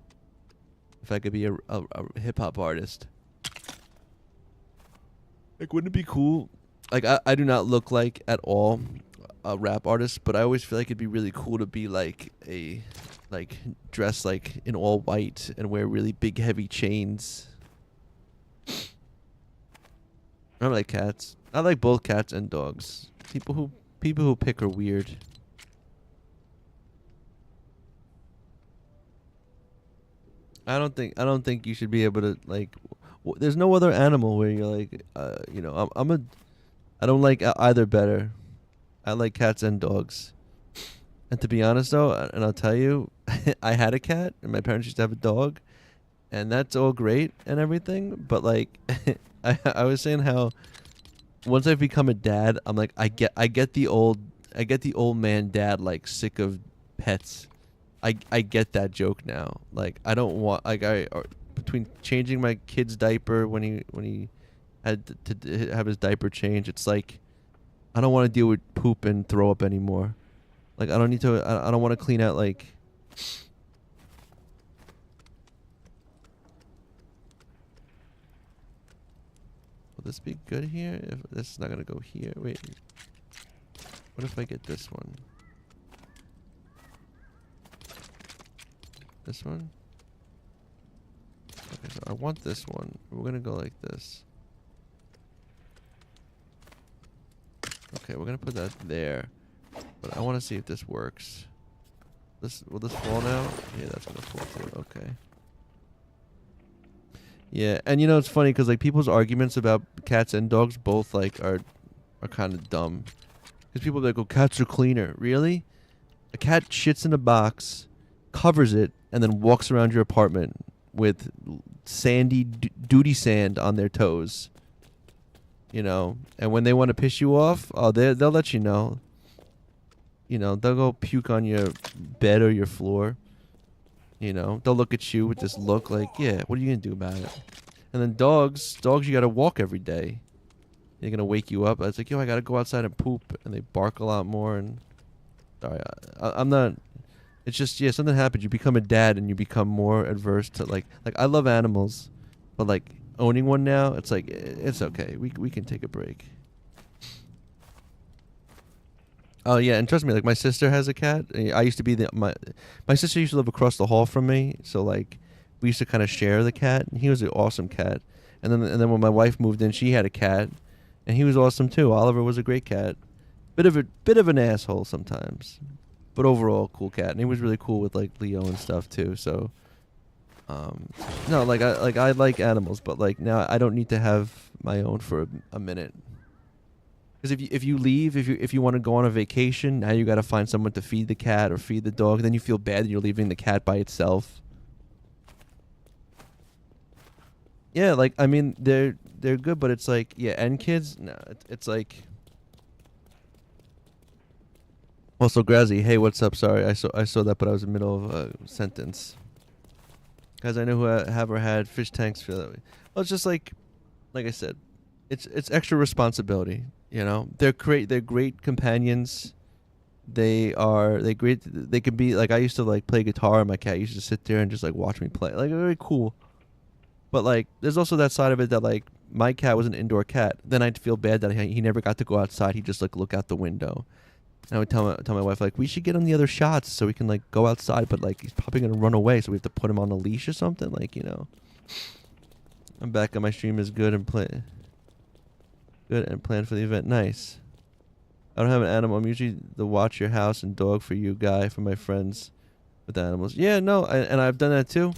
I could be a hip hop artist. Like, wouldn't it be cool? Like, I do not look like at all a rap artist, but I always feel like it'd be really cool to be like dress like in all white and wear really big heavy chains. I like cats. I like both cats and dogs. People who pick are weird. I don't think you should be able to like. There's no other animal where you're like, you know, I don't like either better. I like cats and dogs. And to be honest though, and I'll tell you, I had a cat and my parents used to have a dog, and that's all great and everything. But like, I was saying how once I've become a dad, I'm like, I get the old man dad like sick of pets. I get that joke now. Like, I don't want, like, between changing my kid's diaper when he had to have his diaper changed, it's like I don't want to deal with poop and throw up anymore. Like, I don't need to. I don't want to clean out like. Will this be good here? If this is not gonna go here. Wait. What if I get this one? This one? Okay, so I want this one. We're gonna go like this. Okay, we're gonna put that there. But I want to see if this works. Will this fall now? Yeah, that's gonna fall too. Okay. Yeah, and you know it's funny because like people's arguments about cats and dogs both like are kind of dumb. Because people are like, "Oh, cats are cleaner." Really? A cat shits in a box, covers it, and then walks around your apartment with sandy duty sand on their toes. You know, and when they want to piss you off, oh, they'll let you know. You know, they'll go puke on your bed or your floor. You know, they'll look at you with this look like, yeah, what are you going to do about it? And then dogs, you got to walk every day. They're going to wake you up. It's like, yo, I got to go outside and poop. And they bark a lot more. And sorry, I'm not, it's just, yeah, something happens. You become a dad and you become more adverse to like I love animals. But like owning one now, it's like, it's okay. We can take a break. Oh yeah, and trust me, like my sister has a cat. I used to be my sister used to live across the hall from me, so like we used to kind of share the cat. And he was an awesome cat. And then when my wife moved in, she had a cat, and he was awesome too. Oliver was a great cat. Bit of an asshole sometimes, but overall cool cat. And he was really cool with like Leo and stuff too. So no, I like animals, but like now I don't need to have my own for a minute. Because if you leave, if you want to go on a vacation, now you got to find someone to feed the cat or feed the dog. Then you feel bad that you're leaving the cat by itself. Yeah, like I mean they're good, but it's like yeah, and kids, no, it's like. Also, Grazzy, hey, what's up? Sorry, I saw that, but I was in the middle of a sentence. Guys, I know who have or had fish tanks feel that way. Well, it's just like I said, it's extra responsibility. You know, they're great companions. They great. They can be like I used to like play guitar, and my cat used to sit there and just like watch me play. Like very cool. But like, there's also that side of it that like my cat was an indoor cat. Then I'd feel bad that he never got to go outside. He'd just like look out the window. And I would tell my wife like we should get him the other shots so we can like go outside, but like he's probably gonna run away, so we have to put him on a leash or something. Like you know. I'm back on my stream is good and plan for the event. Nice. I don't have an animal. I'm usually the watch your house and dog for you guy for my friends with animals. Yeah, no, and I've done that too.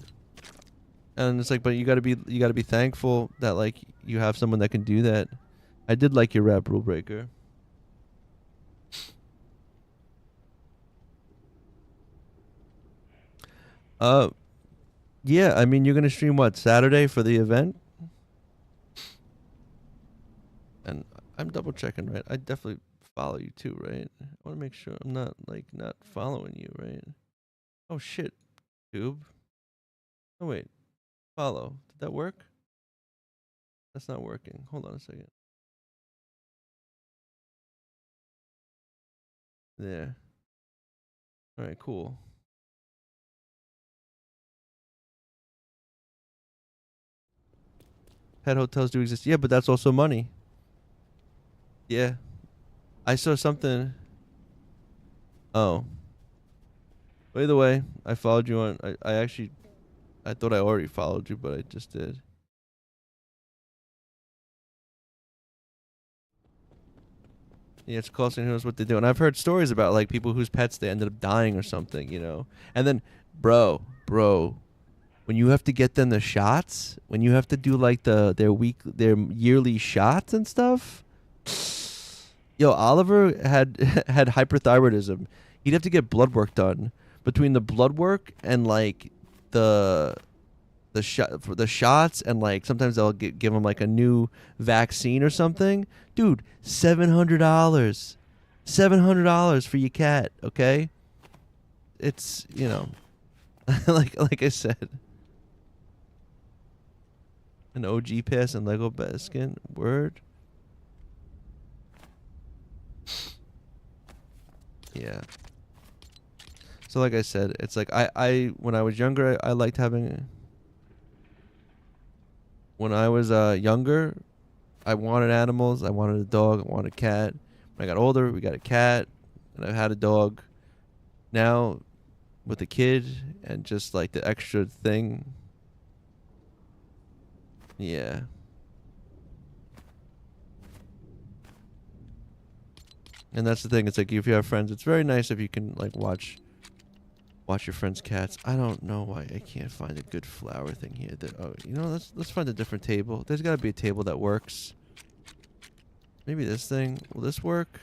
And it's like, but you gotta be thankful that like you have someone that can do that. I did like your rap, Rule Breaker. Yeah, I mean you're gonna stream what, Saturday for the event? And I'm double checking, right? I definitely follow you too, right? I want to make sure I'm not following you, right? Oh shit, Tube. Oh wait, follow. Did that work? That's not working. Hold on a second. There. All right, cool. Pet hotels do exist. Yeah, but that's also money. Yeah. I saw something. Oh. Either way, I followed you on. I thought I already followed you, but I just did. Yeah, it's costing who knows what they do. And I've heard stories about like people whose pets they ended up dying or something, you know. And then, bro, when you have to get them the shots, when you have to do like their yearly shots and stuff. Yo, Oliver had hyperthyroidism. He'd have to get blood work done. Between the blood work and like the shots and like sometimes they'll give him like a new vaccine or something. Dude, $700. $700 for your cat, okay? It's, you know, like I said. An OG pass and Lego basket. Word. Yeah. So like I said, it's like I when I was younger, I liked having. When I was younger, I wanted animals. I wanted a dog. I wanted a cat. When I got older, we got a cat, and I've had a dog. Now, with a kid and just like the extra thing. Yeah. And that's the thing. It's like if you have friends, it's very nice if you can like watch your friends' cats. I don't know why I can't find a good flower thing here. You know, let's find a different table. There's got to be a table that works. Maybe this thing. Will this work?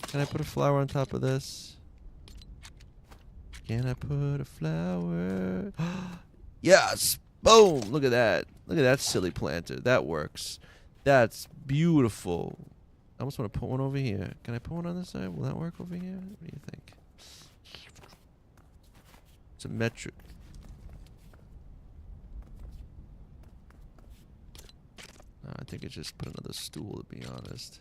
Can I put a flower on top of this? Can I put a flower? Yes! Boom! Look at that. Look at that silly planter. That works. That's beautiful. I almost want to put one over here. Can I put one on this side? Will that work over here? What do you think? Symmetric. I think it's just put another stool, to be honest.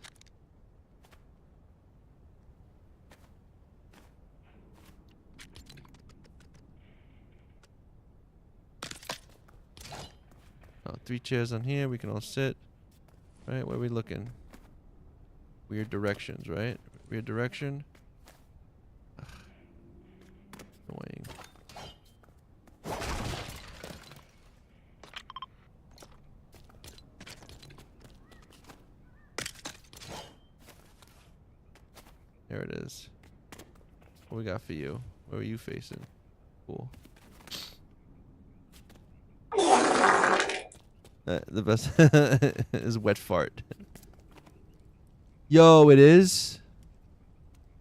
Oh, 3 chairs on here. We can all sit. Right, where are we looking? Weird directions, right? Weird direction. Ugh. Annoying. There it is. What we got for you? Where are you facing? Cool. The best is wet fart. Yo, it is.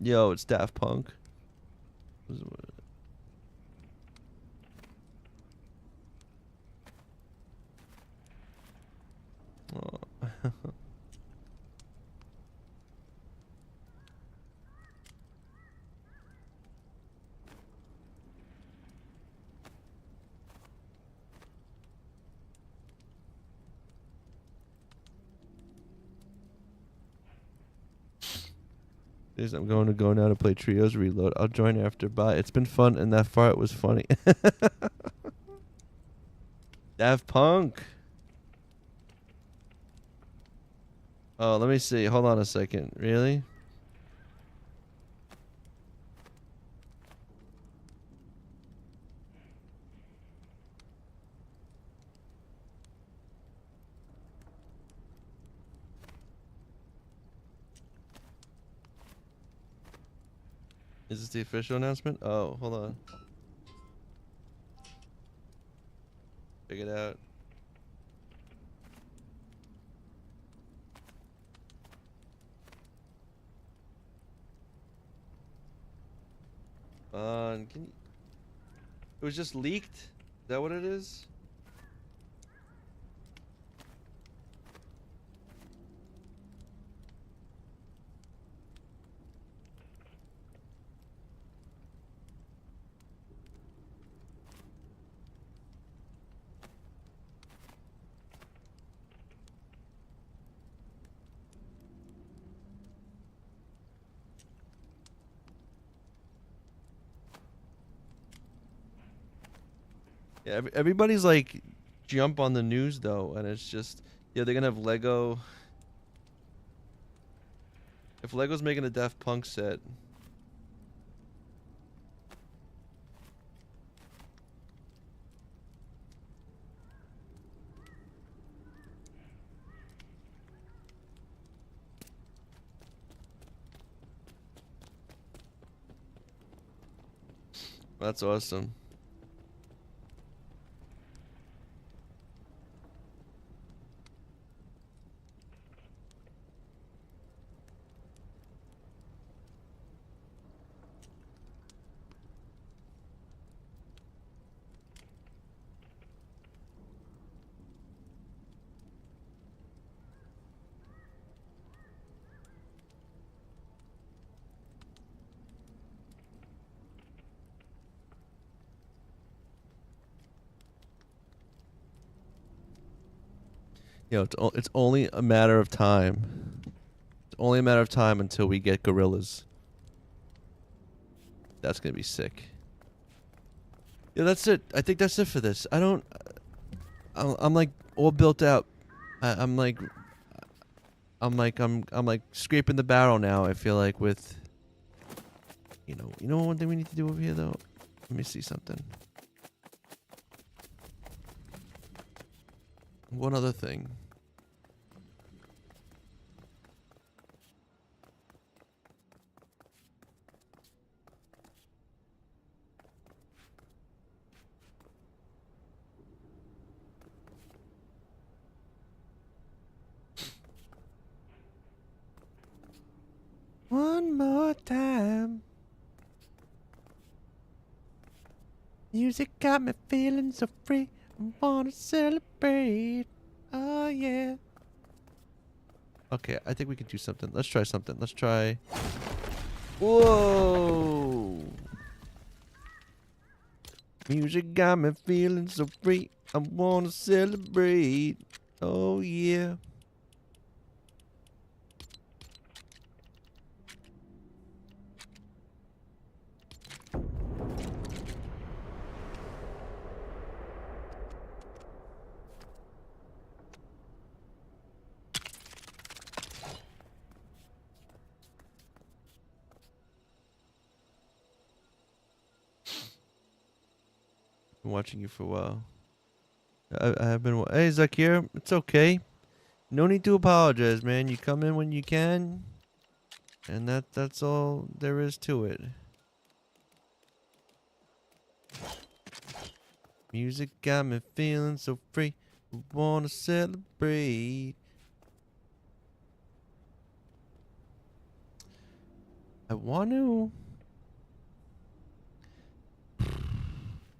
Yo, it's Daft Punk. Oh. I'm going to go now to play Trios Reload. I'll join after. Bye. It's been fun, and that fart was funny. Daft Punk. Oh, let me see. Hold on a second. Really? Is this the official announcement? Oh, hold on. Check it out. Can you... It was just leaked? Is that what it is? Yeah, everybody's like jump on the news though, and it's just yeah, they're gonna have Lego. If Lego's making a Daft Punk set, that's awesome. You know, it's only a matter of time. It's only a matter of time until we get gorillas. That's gonna be sick. Yeah, that's it. I think that's it for this. I'm like all built out. I'm like I'm like scraping the barrel now. I feel like with. You know one thing we need to do over here though. Let me see something. One other thing. One more time. Music got me feeling so free. I wanna celebrate. Oh yeah. Okay, I think we can do something. Let's try something. Let's try. Whoa. Music got me feeling so free. I wanna celebrate. Oh yeah. Been watching you for a while. I have been. Hey, Zakir, it's okay. No need to apologize, man. You come in when you can, and that's all there is to it. Music got me feeling so free. We wanna celebrate. I want to.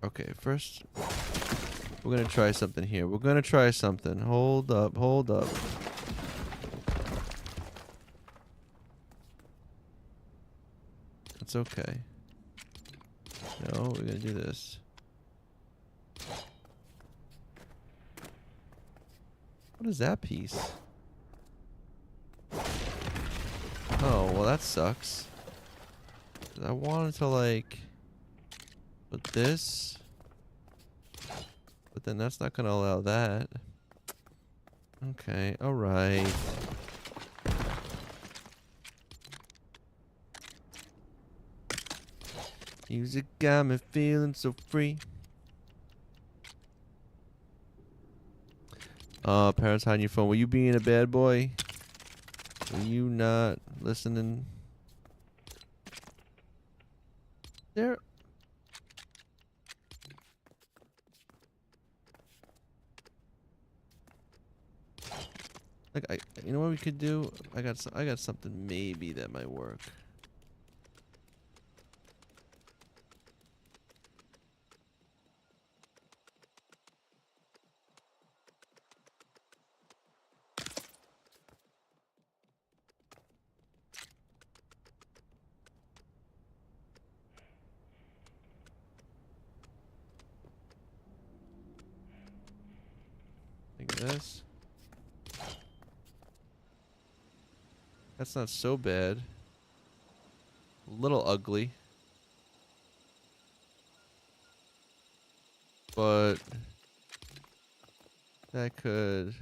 Okay, first we're gonna try something here. We're gonna try something. Hold up, hold up. It's okay. No, we're gonna do this. What is that piece? Oh, well that sucks. I wanted to like put this, but then that's not gonna allow that. Okay, alright. Music got me feeling so free. Parents hiding your phone. Were you being a bad boy? Were you not listening? There. Like you know what we could do? I got something maybe that might work. Like this. That's not so bad. A little ugly. But that could.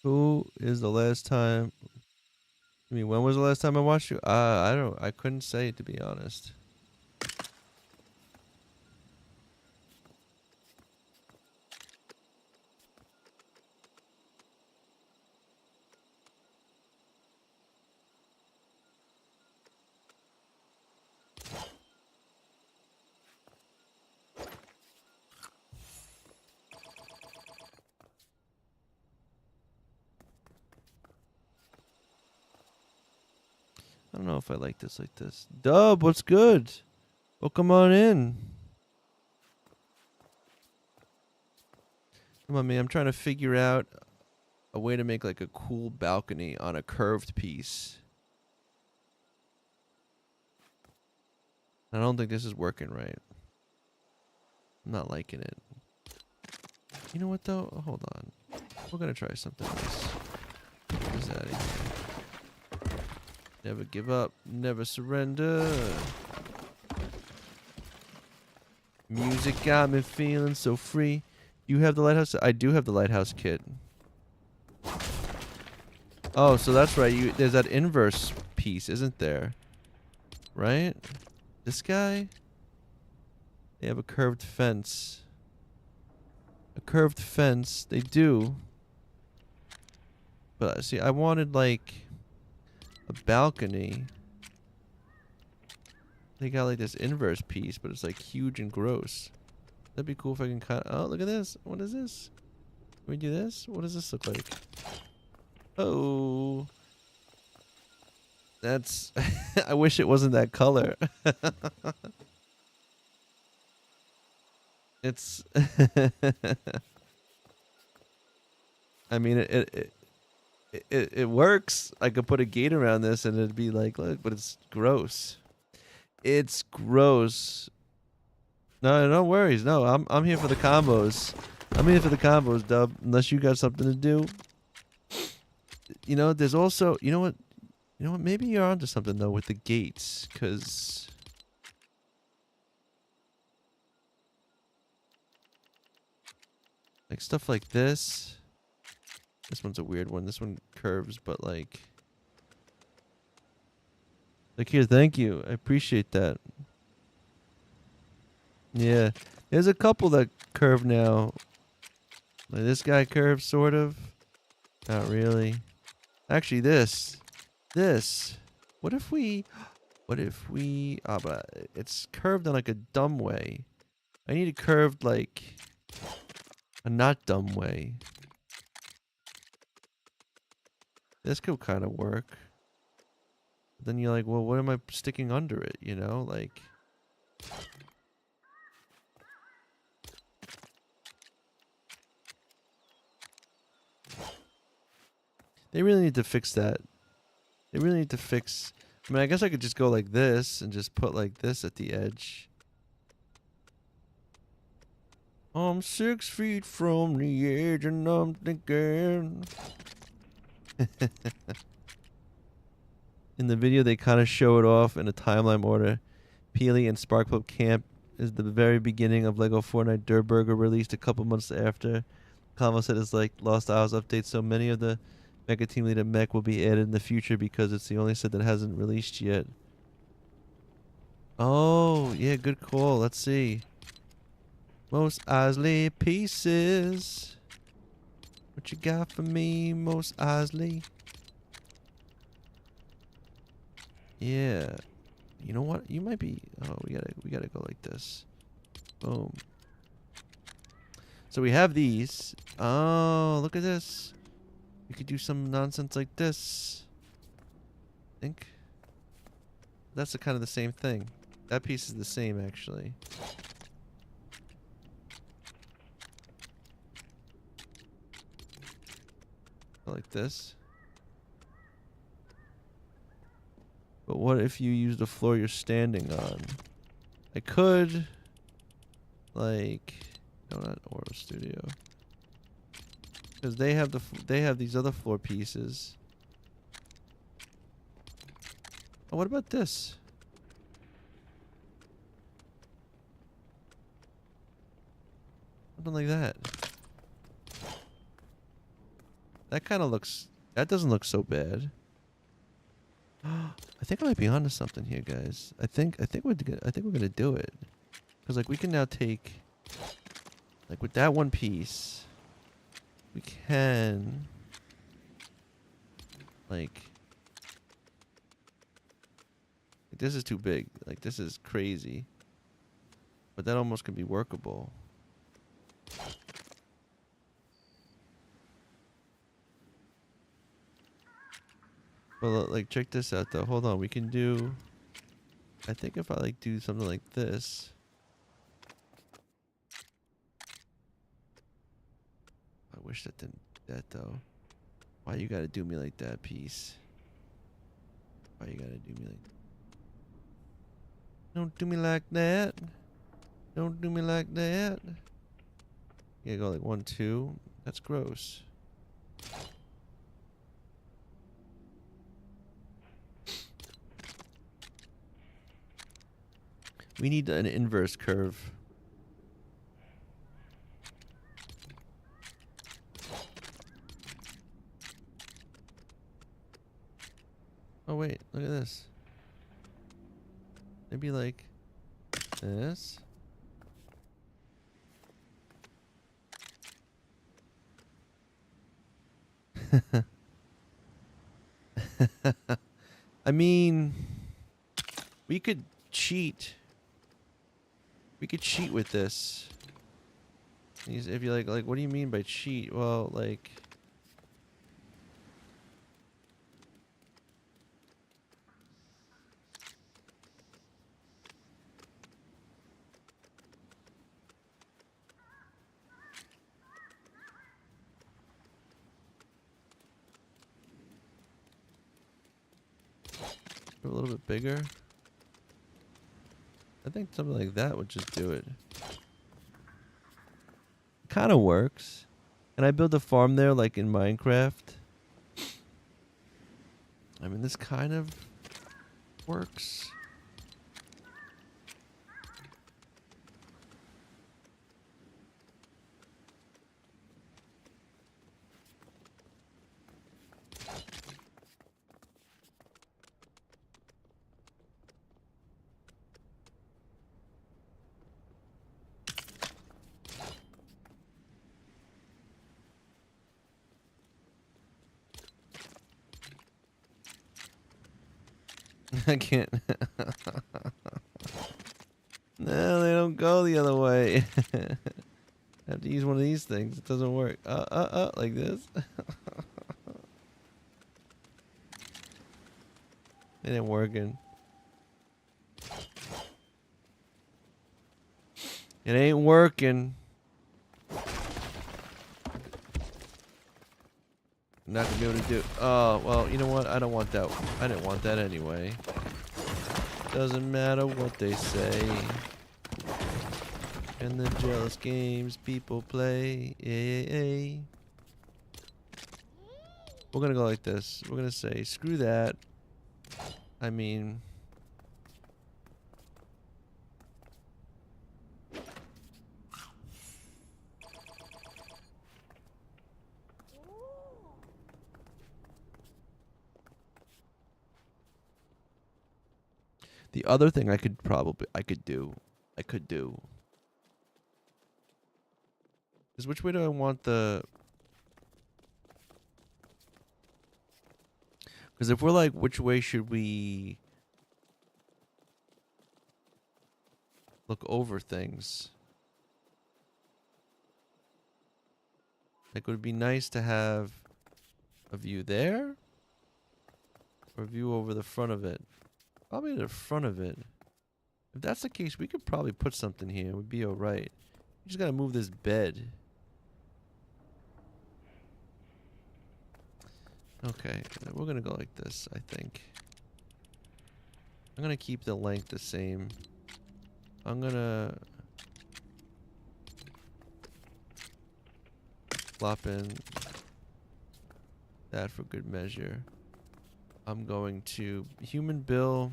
Who is the last time? I mean, when was the last time I watched you? I couldn't say, to be honest. I don't know if I like this like this. Dub, what's good? Welcome on in. Come on, man. I'm trying to figure out a way to make like a cool balcony on a curved piece. I don't think this is working right. I'm not liking it. You know what though? Hold on. We're gonna try something else. What is that? Never give up, never surrender. Music got me feeling so free. You have the lighthouse? I do have the lighthouse kit. Oh, so that's right. There's that inverse piece, isn't there? Right? This guy? They have a curved fence. A curved fence. They do. But see, I wanted like a balcony. They got like this inverse piece, but it's like huge and gross. That'd be cool if I can cut. Oh, look at this. What is this? Can we do this? What does this look like? Oh. That's... I wish it wasn't that color. It's... I mean, it works. I could put a gate around this and it'd be like, look, but it's gross. It's gross. No, no worries. No, I'm here for the combos. I'm here for the combos, Dub. Unless you got something to do. You know, there's also, you know what? You know what? Maybe you're onto something though with the gates, cause like stuff like this. This one's a weird one. This one curves, but like Like, here, thank you. I appreciate that. Yeah. There's a couple that curve now. Like this guy curves, sort of. Not really. Actually, this. This. What if we... What if we... Ah, but it's curved in like a dumb way. I need it curved like a not dumb way. This could kind of work. But then you're like, well, what am I sticking under it, you know? Like... They really need to fix that. They really need to fix... I mean, I guess I could just go like this and just put like this at the edge. I'm 6 feet from the edge and I'm thinking... In the video, they kind of show it off in a timeline order. Peely and Sparkplug Camp is the very beginning of Lego Fortnite Dirt Burger, released a couple months after. Convo said it's like Lost Isles update, so many of the Mega Team Leader mech will be added in the future because it's the only set that hasn't released yet. Oh, yeah, good call. Let's see. Most Isley pieces. What you got for me, Most Isley? Yeah. You know what? You might be... Oh, we gotta go like this. Boom. So we have these. Oh, look at this. We could do some nonsense like this. I think. That's kind of the same thing. That piece is the same, actually. Like this. But what if you use the floor you're standing on? I could... Like... No, not Oro Studio. Because they have they have these other floor pieces. Oh, what about this? Something like that. That kind of looks... That doesn't look so bad. I think I might be onto something here, guys. I think we're gonna do it. Because like we can now take... Like with that one piece... We can... Like... This is too big. Like, this is crazy. But that almost can be workable. Well, like, check this out, though. Hold on. We can do... I think if I, like, do something like this... I wish that didn't... That, though. Why you gotta do me like that, piece? Why you gotta do me like... Don't do me like that. Don't do me like that. You gotta go like 1, 2. That's gross. We need an inverse curve. Oh wait, look at this. Maybe like this. I mean, we could cheat. We could cheat with this. If you're like, what do you mean by cheat? Well, like... A little bit bigger. I think something like that would just do it. Kind of works. Can I build a farm there like in Minecraft? I mean, this kind of works. I can't. No, they don't go the other way. I have to use one of these things. It doesn't work. Like this. It ain't working. It ain't working. Not gonna be able to do. Oh, well, you know what? I don't want that. I didn't want that anyway. Doesn't matter what they say. And the jealous games people play. We're gonna go like this. We're gonna say, screw that. I mean... The other thing I could do is, which way do I want the... Because if we're like, which way should we look over things? Like, would it be nice to have a view there? Or a view over the front of it? Probably the front of it. If that's the case, we could probably put something here. It would be alright. We just gotta move this bed. Okay, we're gonna go like this, I think. I'm gonna keep the length the same. I'm gonna flop in that for good measure. I'm going to human bill.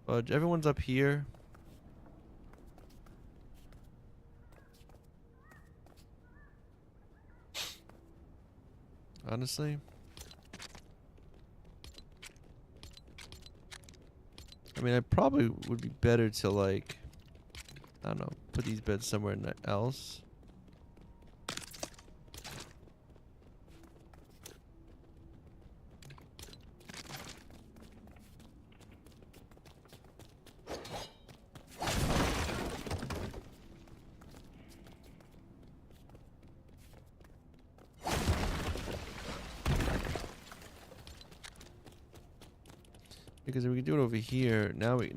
Fudge. Everyone's up here. Honestly. I mean, I probably would be better to, like, I don't know, put these beds somewhere else. Because if we can do it over here, now it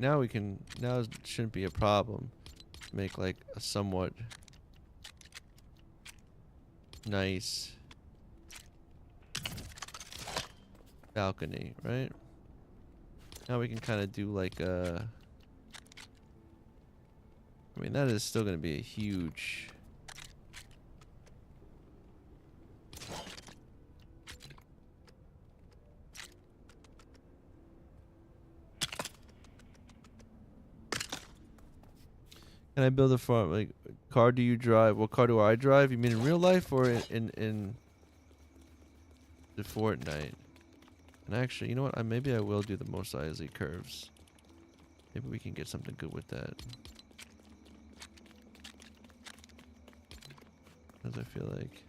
shouldn't be a problem. Make like a somewhat nice balcony, right? Now we can kind of do like a... I mean, that is still going to be a huge... Can I build a farm? Like, car do you drive? What car do I drive? You mean in real life or in the Fortnite? And actually, you know what? Maybe I will do the Mos Eisley curves. Maybe we can get something good with that. Because I feel like...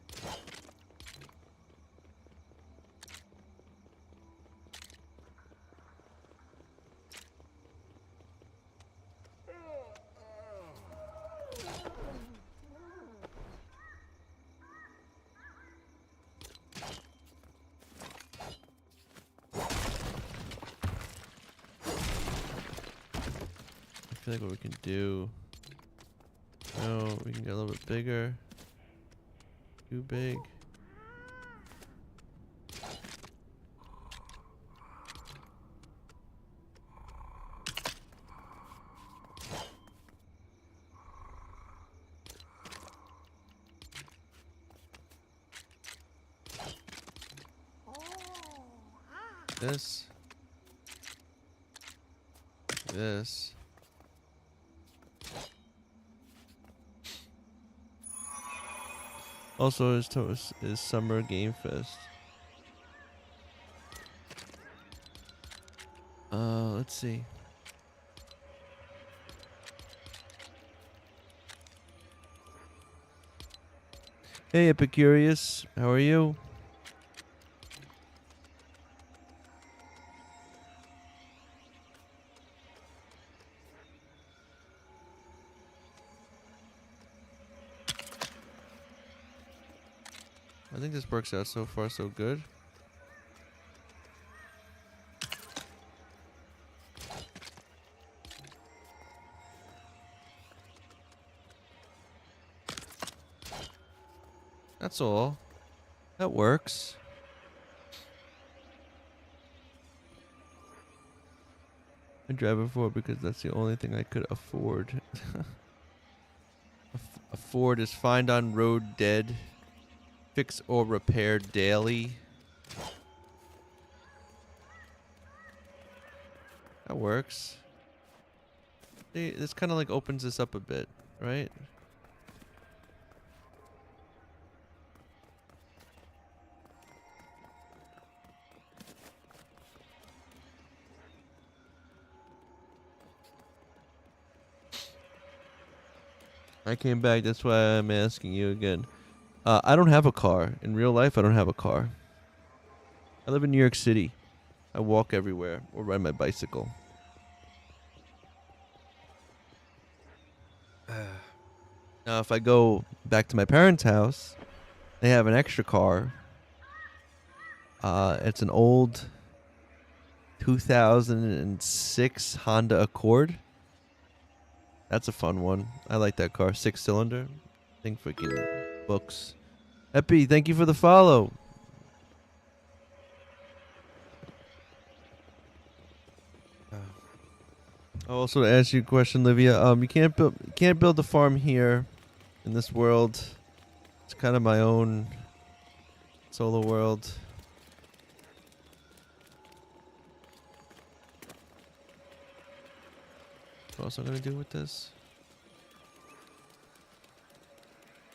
I feel like what we can do... No, we can get a little bit bigger. Too big. This. This. Also, is Summer Game Fest. Let's see. Hey, Epicurious, how are you? I think this works out so far so good. That's all. That works. I drive a Ford because that's the only thing I could afford. A Ford is find on road dead, fix or repair daily. That works. See, this kind of like opens this up a bit, right? I came back, that's why I'm asking you again. I don't have a car. In real life, I don't have a car. I live in New York City. I walk everywhere or ride my bicycle. Now, if I go back to my parents' house, they have an extra car. It's an old 2006 Honda Accord. That's a fun one. I like that car. 6-cylinder. Think freaking books. Epi, thank you for the follow. Also, to ask you a question, Livia. You can't build a farm here in this world. It's kind of my own solo world. What else I'm gonna do with this?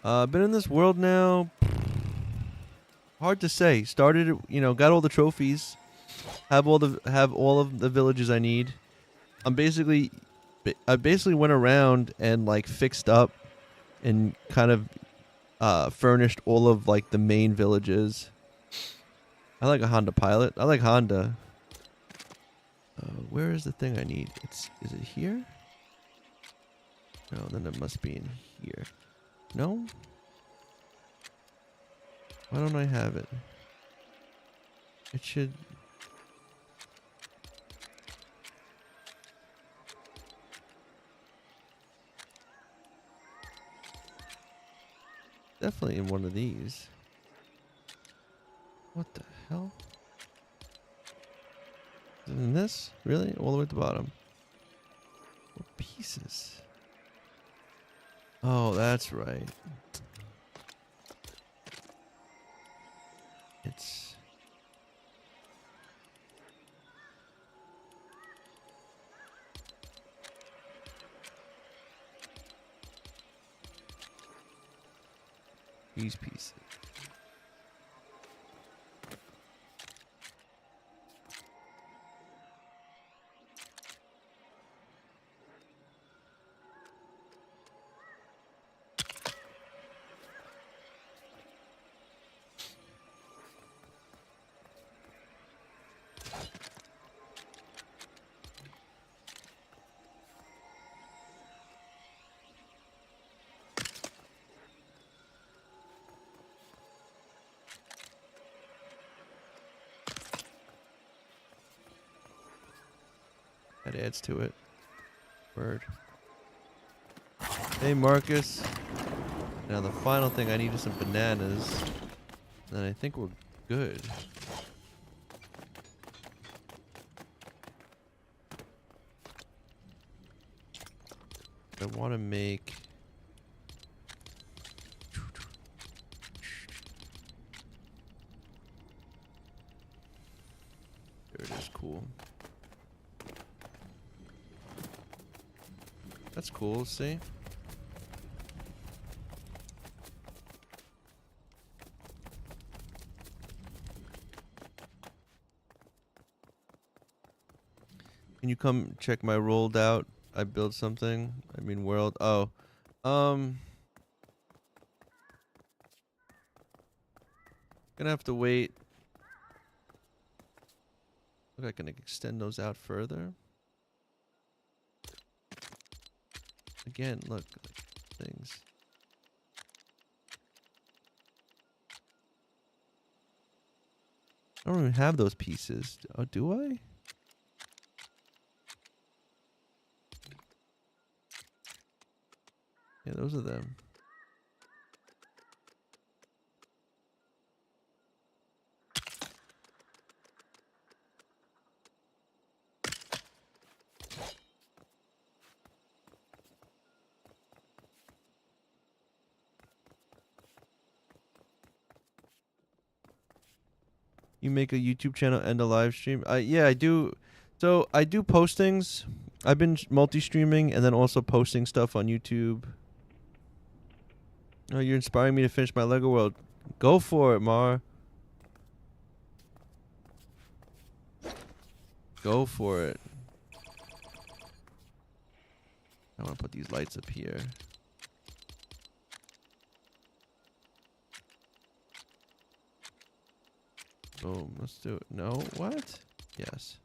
I've been in this world now. Hard to say. Started, got all the trophies. Have all of the villages I need. I basically went around and like fixed up and kind of furnished all of like the main villages. I like a Honda Pilot. I like Honda. Where is the thing I need? Is it here? No, then it must be in here. No? Why don't I have it? It should... Definitely in one of these. What the hell? Is it in this? Really? All the way at the bottom. What pieces? Oh, that's right. It's... these pieces. That adds to it. Word. Hey, Marcus. Now the final thing I need is some bananas. Then I think we're good. I want to make... There it is. Cool. That's cool, see? Can you come check my rolled out? I built something. I mean world. Oh. Gonna have to wait. Look, I can extend those out further. Again, look, things. I don't even have those pieces. Oh, do I? Yeah, those are them. You make a YouTube channel and a live stream? Yeah, I do. So I do postings. I've been multi-streaming and then also posting stuff on YouTube. Oh, you're inspiring me to finish my Lego World. Go for it, Mar. Go for it. I want to put these lights up here. Boom. Let's do it. No? What? Yes.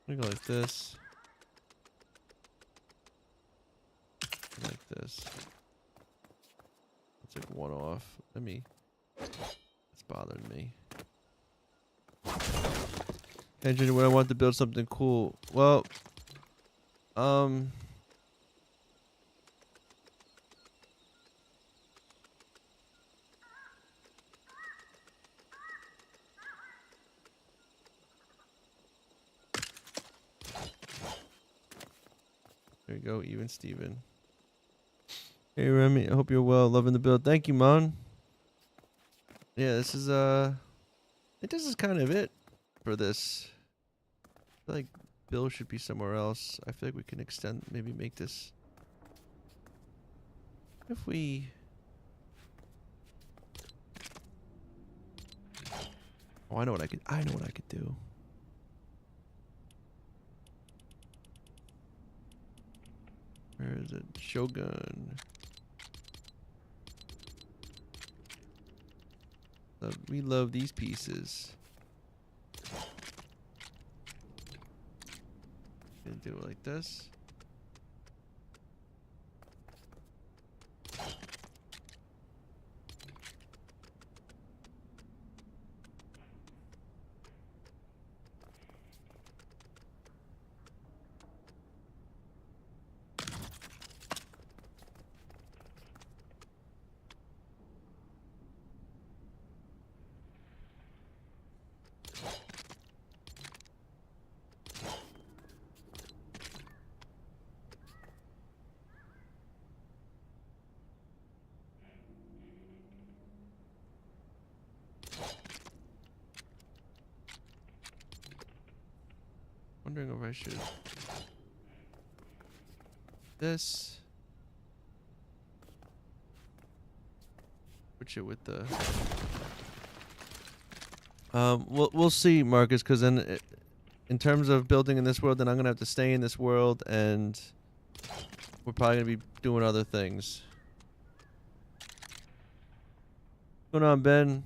We go like this. Like this. Let's take one off. It's bothering me. Andrew, when I want to build something cool. Well, there you go, even Steven. Hey Remy, I hope you're well. Loving the build. Thank you, Mon. Yeah, this is this is kind of it for this. I feel like Bill should be somewhere else. I feel like we can extend, maybe make this. If we. Oh, I know what I could do. Where is it? Shogun. We love these pieces. Gonna do it like this. Wondering if I should this switch it with the we'll see, Marcus, because then in terms of building in this world, then I'm gonna have to stay in this world, and we're probably gonna be doing other things. What's going on, Ben?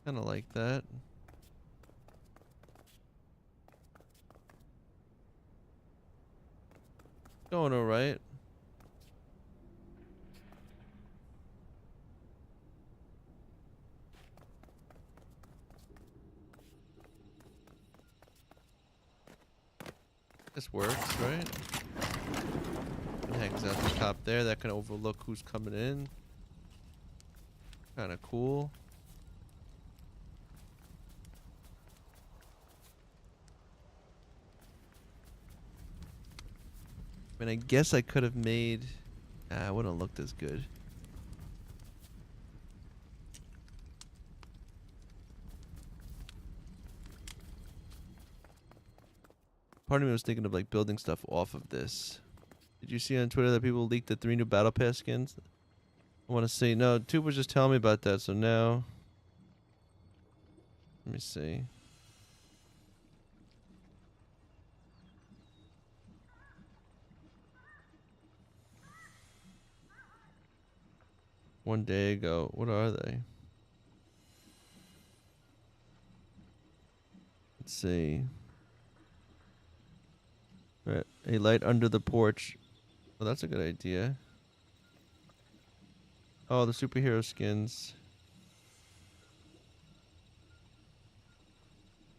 Kind of like that. Going all right. This works, right? It hangs out the top there. That can overlook who's coming in. Kind of cool. I mean, I guess I could have made. It wouldn't have looked as good. Part of me was thinking of like building stuff off of this. Did you see on Twitter that people leaked the 3 new Battle Pass skins? I want to see. No, Tube was just telling me about that. So now, let me see. one day ago. What are they? Let's see. Right. A light under the porch. Oh, that's a good idea. Oh, the superhero skins.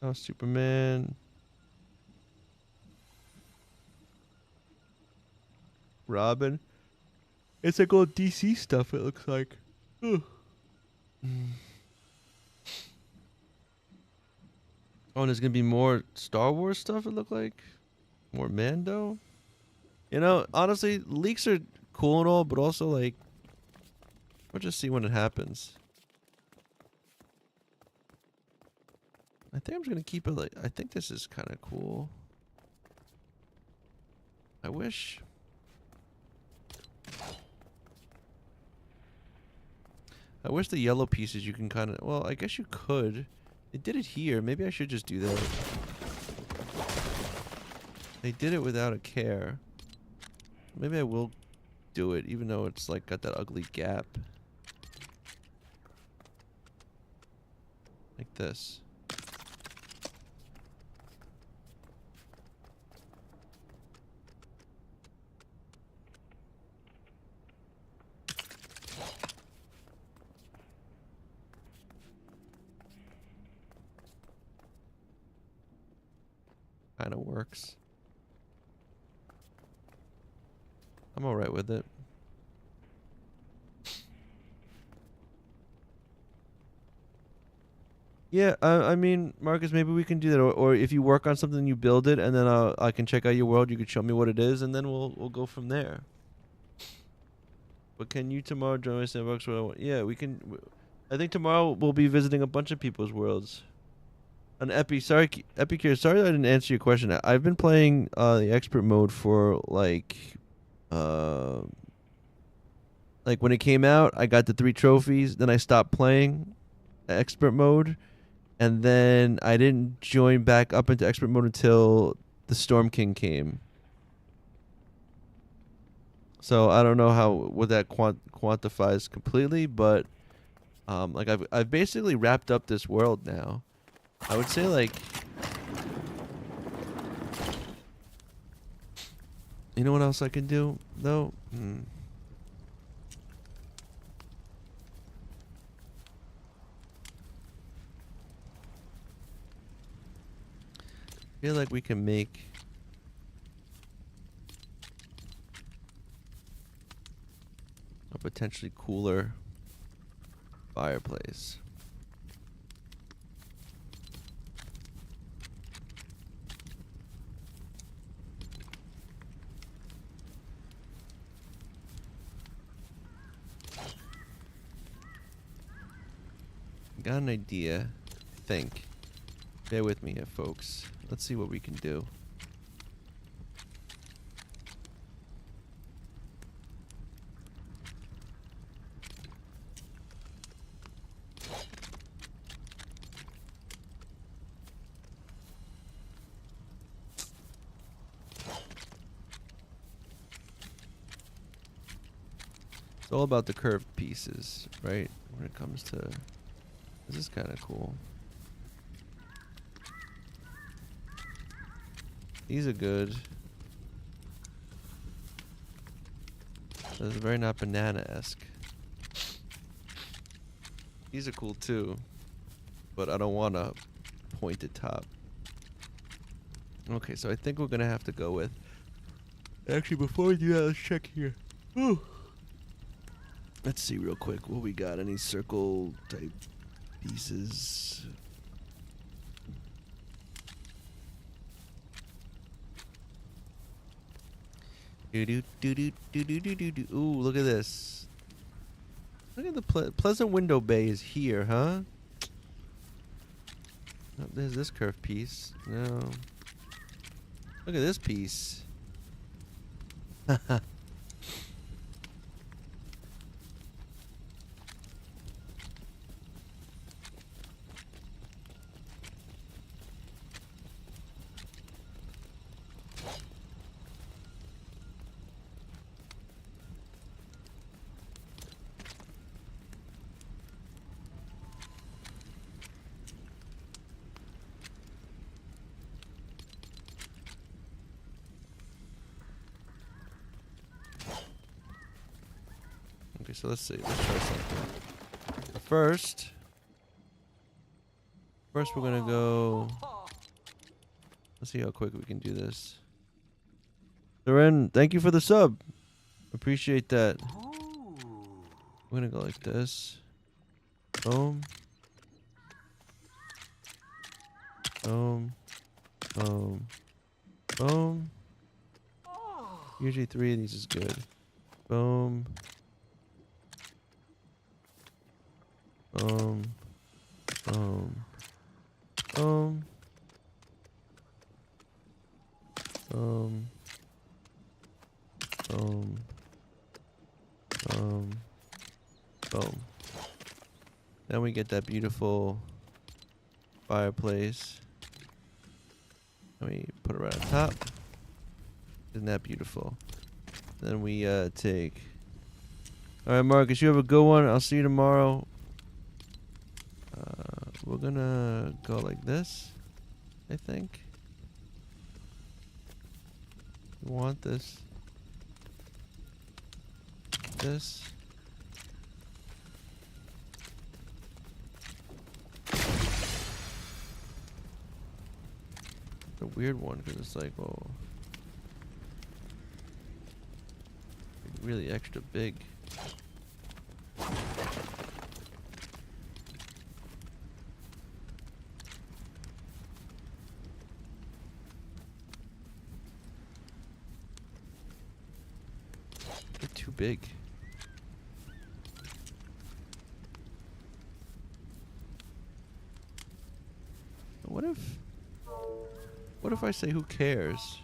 Oh, Superman. Robin. It's like all DC stuff, it looks like. Ugh. Oh, and there's gonna be more Star Wars stuff, it looked like. More Mando. You know, honestly, leaks are cool and all, but also, like, we'll just see when it happens. I think I'm just gonna keep it like, I think this is kind of cool. I wish. I wish the yellow pieces you can kind of, well, I guess you could. They did it here. Maybe I should just do that. They did it without a care. Maybe I will do it, even though it's like got that ugly gap. Like this. Kind of works. I'm alright with it. Yeah, I mean, Marcus, maybe we can do that. Or if you work on something, you build it, and then I can check out your world. You could show me what it is, and then we'll go from there. But can you tomorrow join my sandbox? Yeah, we can. I think tomorrow we'll be visiting a bunch of people's worlds. An Epicure, sorry I didn't answer your question. I've been playing the expert mode for like when it came out, I got the 3 trophies. Then I stopped playing expert mode, and then I didn't join back up into expert mode until the Storm King came. So I don't know what that quantifies completely, but like I've basically wrapped up this world now. I would say, like, you know what else I can do though? I feel like we can make a potentially cooler fireplace. Got an idea, I think. Bear with me here, folks. Let's see what we can do. It's all about the curved pieces, right? When it comes to... This is kind of cool. These are good. This is very not banana-esque. These are cool too, but I don't want a pointed top. Okay, so I think we're gonna have to go with... Actually, before we do that, let's check here. Ooh. Let's see real quick what we got. Any circle type pieces? Ooh, look at this. Look at the pleasant window bay is here, huh? Oh, there's this curved piece. No. Look at this piece. so let's see. Let's try something. First we're gonna go. Let's see how quick we can do this. Loren, thank you for the sub. Appreciate that. We're gonna go like this. Boom. Boom. Boom. Boom. Usually 3 of these is good. Boom. Boom. Boom. Boom. Boom. Boom. Boom. Boom. Then we get that beautiful fireplace. And we put it right on top. Isn't that beautiful? Then we take. Alright, Marcus, you have a good one. I'll see you tomorrow. We're gonna go like this, I think. We want this. This. A weird one because it's like, oh, really extra big. They're too big. What if I say who cares?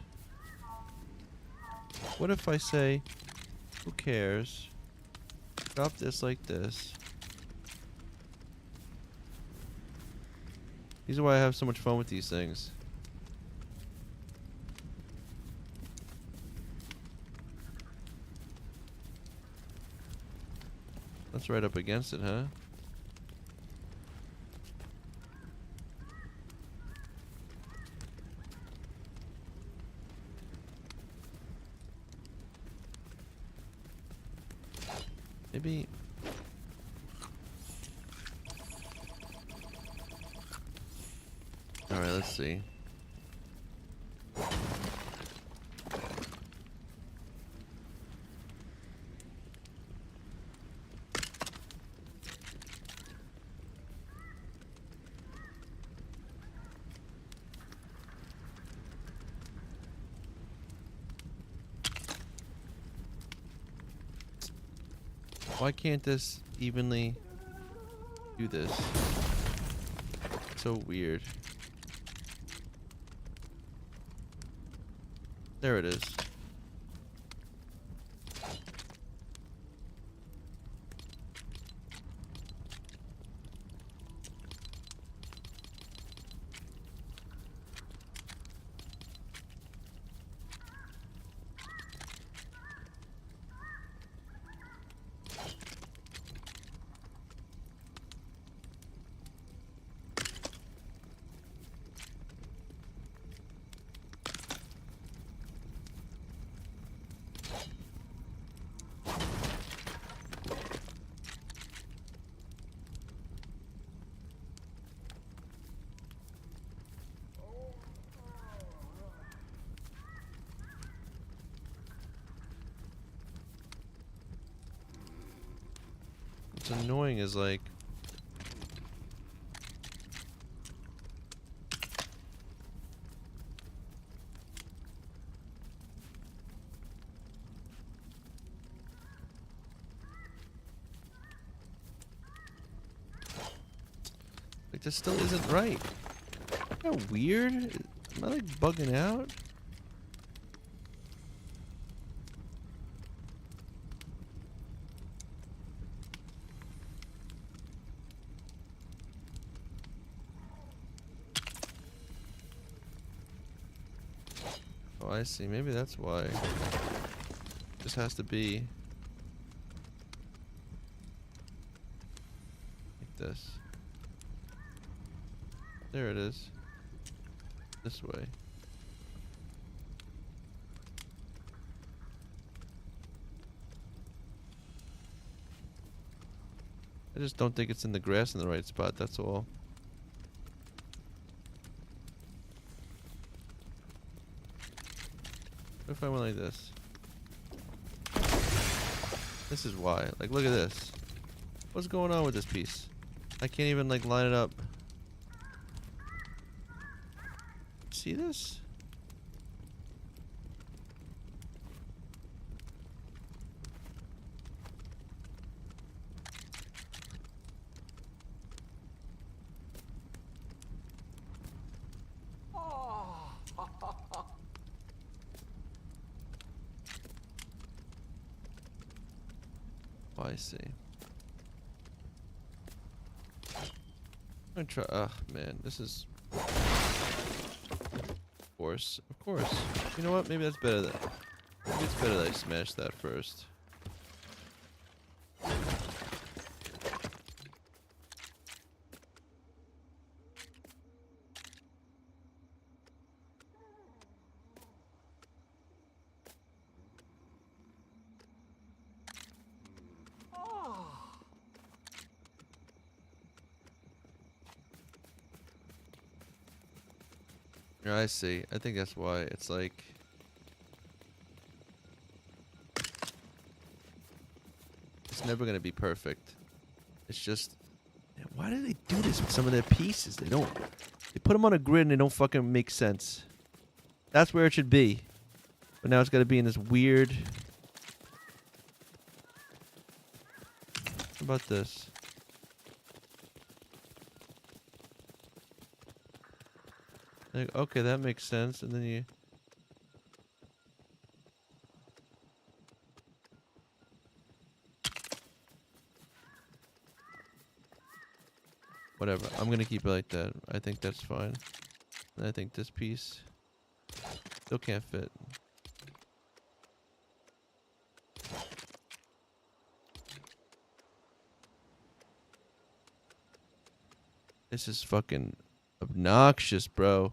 What if I say who cares? Drop this like this. These are why I have so much fun with these things. That's right up against it, huh? Maybe. Alright, let's see. Why can't this evenly do this? It's so weird. There it is. What's annoying is like this still isn't right. Isn't that weird? Am I like bugging out? Oh, I see. Maybe that's why. This has to be like this. There it is. This way. I just don't think it's in the grass in the right spot, that's all. What if I went like this? This is why. Like, look at this. What's going on with this piece? I can't even, like, line it up. See this? Oh, I see. I'm gonna try. Ugh, man, this is. Of course, of course. You know what? Maybe that's better. Maybe it's better that I smash that first. Yeah, I see. I think that's why it's like. It's never gonna be perfect. It's just. Man, why do they do this with some of their pieces? They don't. They put them on a grid and they don't fucking make sense. That's where it should be. But now it's gotta be in this weird. How about this? Like, okay, that makes sense. And then you. Whatever. I'm gonna keep it like that. I think that's fine. And I think this piece still can't fit. This is fucking obnoxious, bro.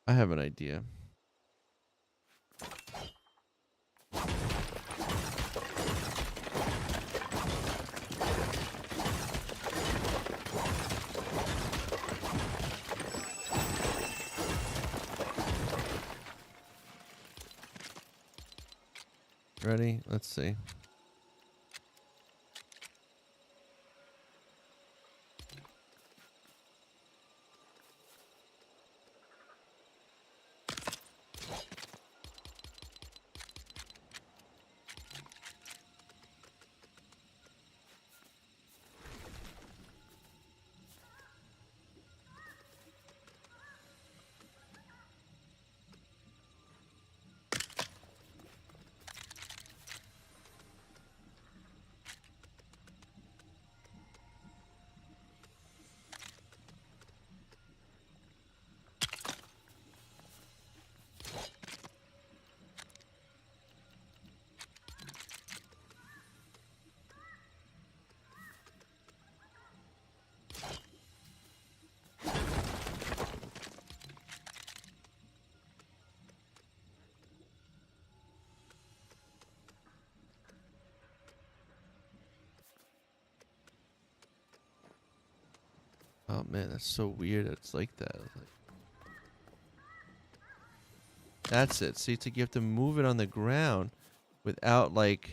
I have an idea. Ready? Let's see. Oh man, that's so weird. It's like that. That's it. See, it's like you have to move it on the ground without like.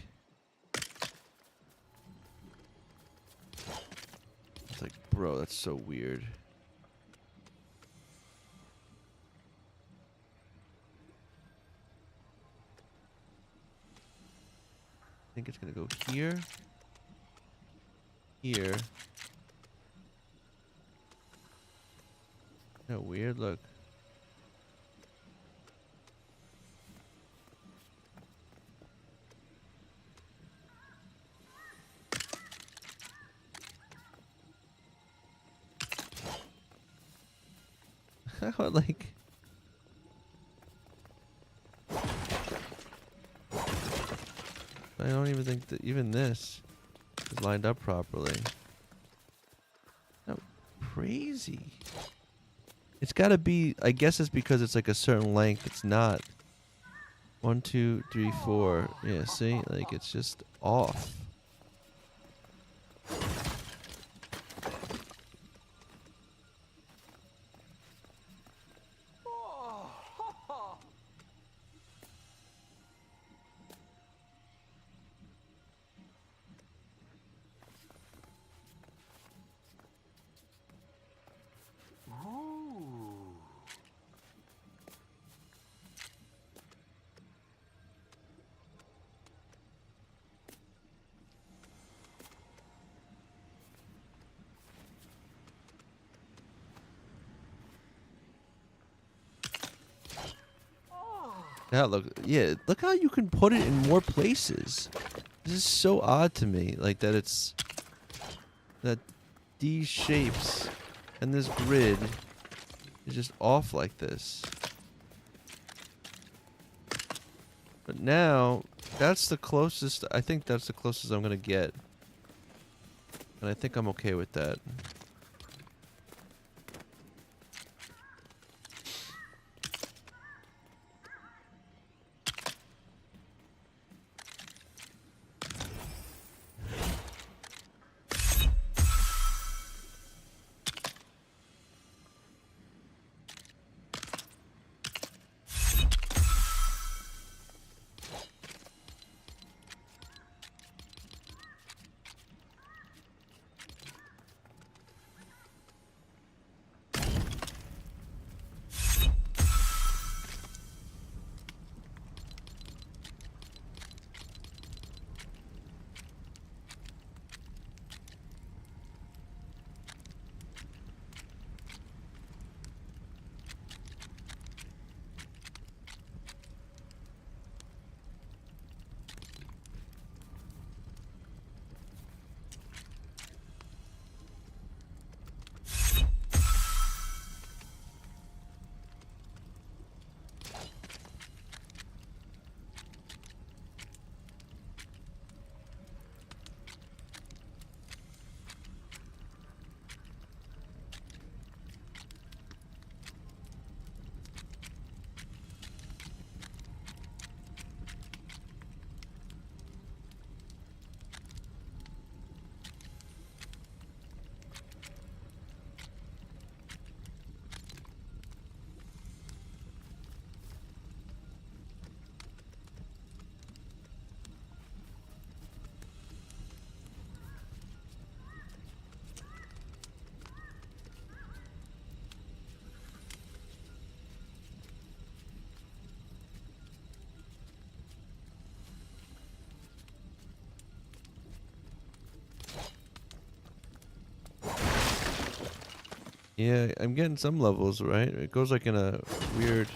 It's like, bro, that's so weird. I think it's gonna go here. Here. Isn't that weird? Look. How like. I don't even think that even this is lined up properly. No, crazy. It's gotta be, I guess it's because it's like a certain length. It's not. 1, 2, 3, 4. Yeah, see? Like, it's just off. Yeah, look how you can put it in more places. This is so odd to me, like that that these shapes and this grid is just off like this. But now, that's the closest, I think that's the closest I'm gonna get. And I think I'm okay with that. Yeah, I'm getting some levels, right? It goes like in a weird...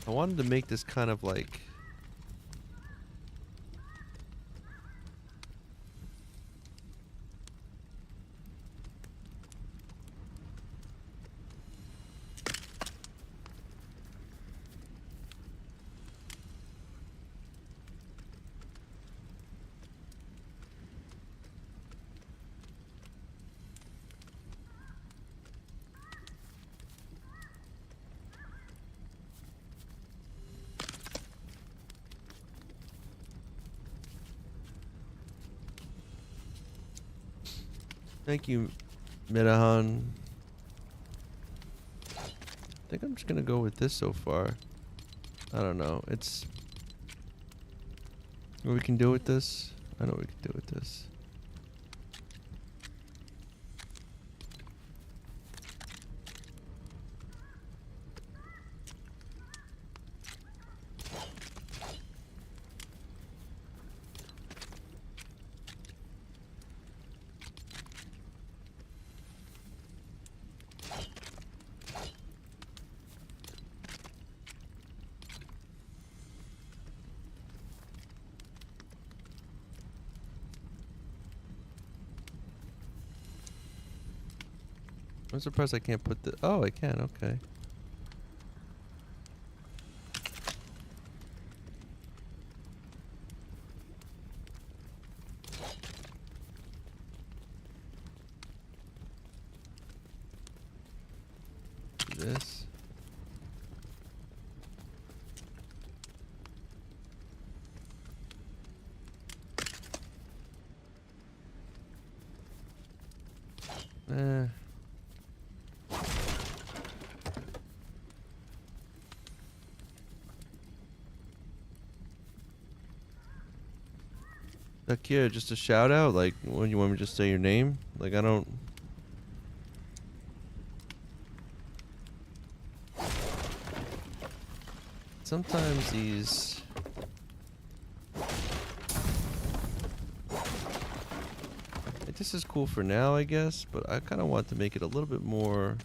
I wanted to make this kind of like... Thank you, Metahan. I think I'm just gonna go with this so far. I don't know. It's... What we can do with this? I know what we can do with this. I'm surprised I can't put the. Oh, I can. Okay. Do this. Eh. Akira, just a shout out? Like, when you want me to just say your name? Like, I don't... Sometimes these... Like, this is cool for now, I guess, but I kind of want to make it a little bit more...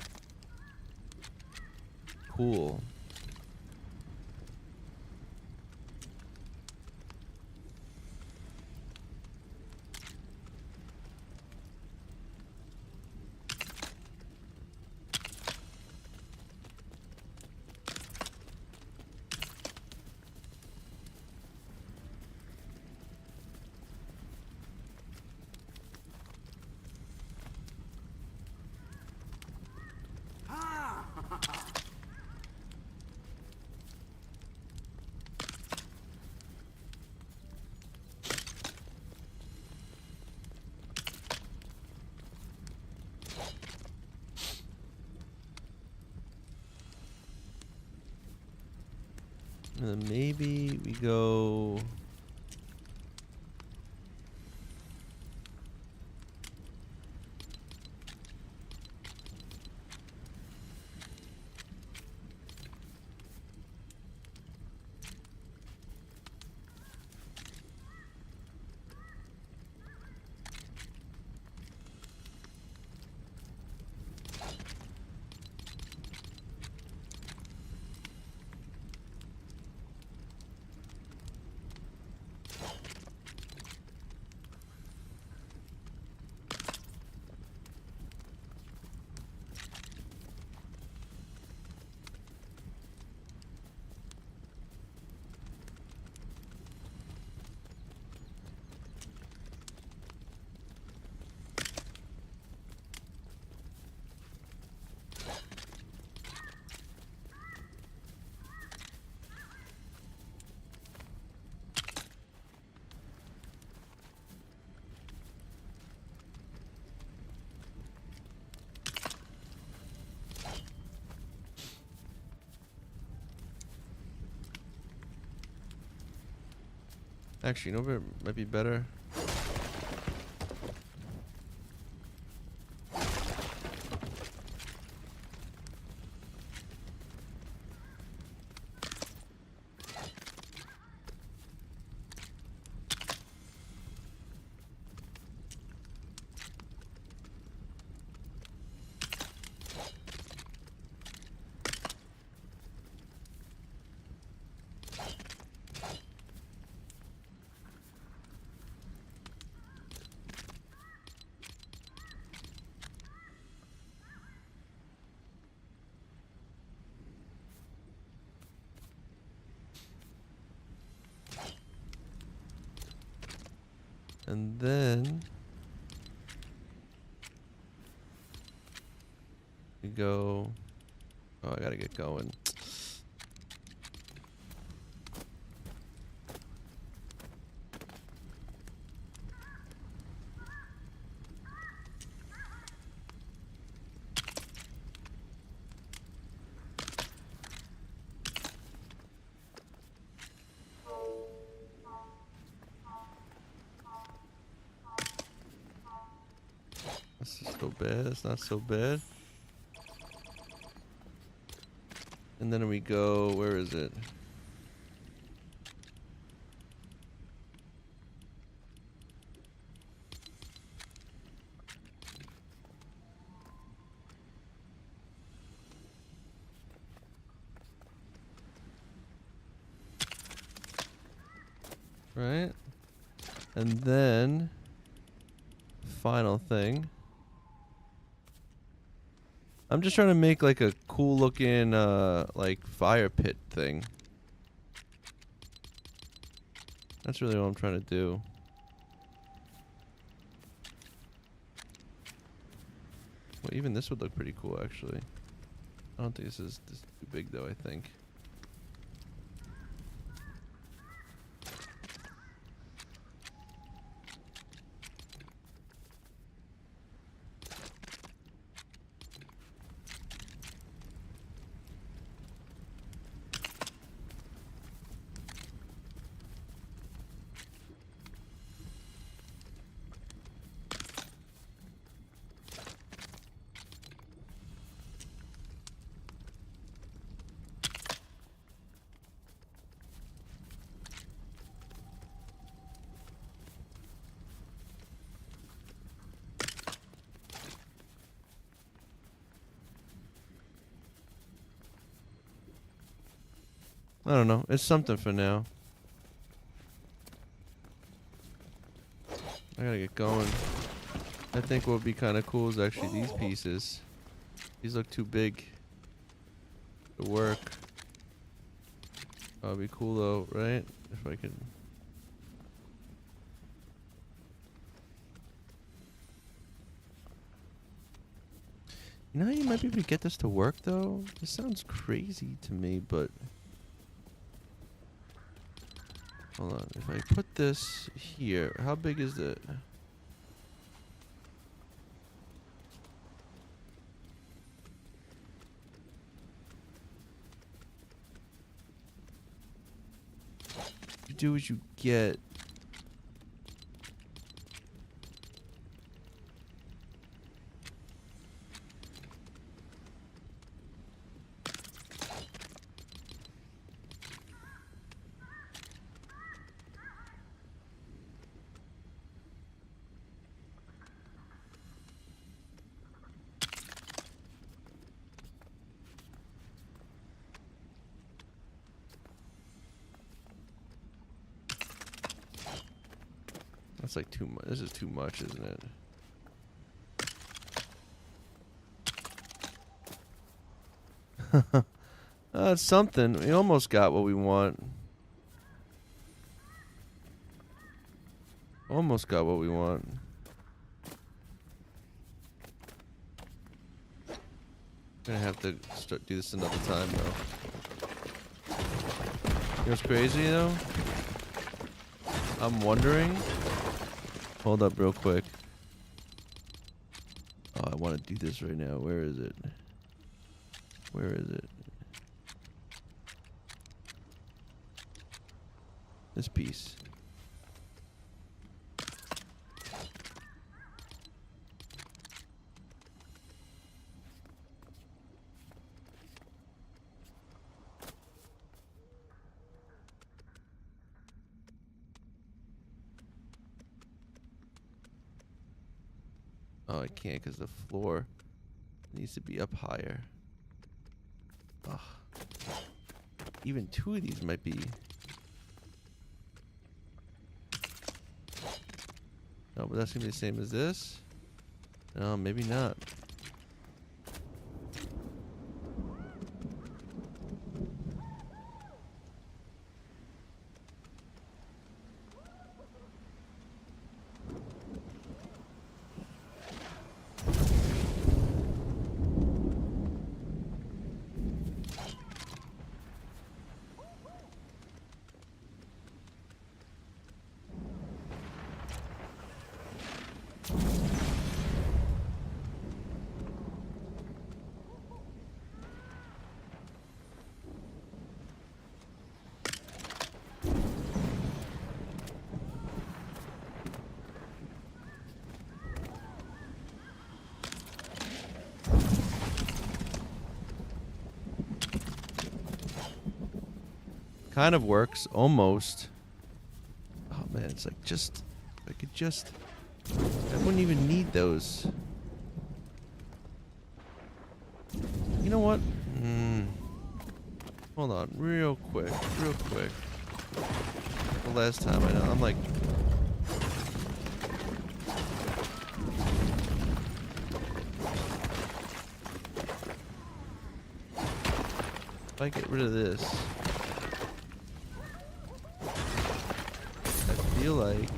cool. And then maybe we go... Actually, you know what might be better? And then... we go... Oh, I gotta get going. This is so bad. It's not so bad. And then we go... where is it? Right? And then... final thing. I'm just trying to make like a cool looking like fire pit thing. That's really what I'm trying to do. Well, even this would look pretty cool actually. I don't think this is too big though, I think. I don't know. It's something for now. I gotta get going. I think what would be kind of cool is actually these pieces. These look too big to work. That would be cool though, right? If I could. You know how you might be able to get this to work though? This sounds crazy to me, but... Hold on, if I put this here, how big is it? You do what you get. That's like too much. This is too much, isn't it? It's something. We almost got what we want. Almost got what we want. Gonna have to do this another time though. You know what's crazy though? I'm wondering. Hold up real quick. Oh, I want to do this right now. Where is it? Where is it? This piece. Oh, I can't because the floor needs to be up higher. Ugh. Even two of these might be... No, but that's going to be the same as this? No, maybe not. Kind of works, almost. Oh man, it's like just, I could just, I wouldn't even need those. You know what? Hold on, real quick. The last time I know, I'm like, If I get rid of this, I feel like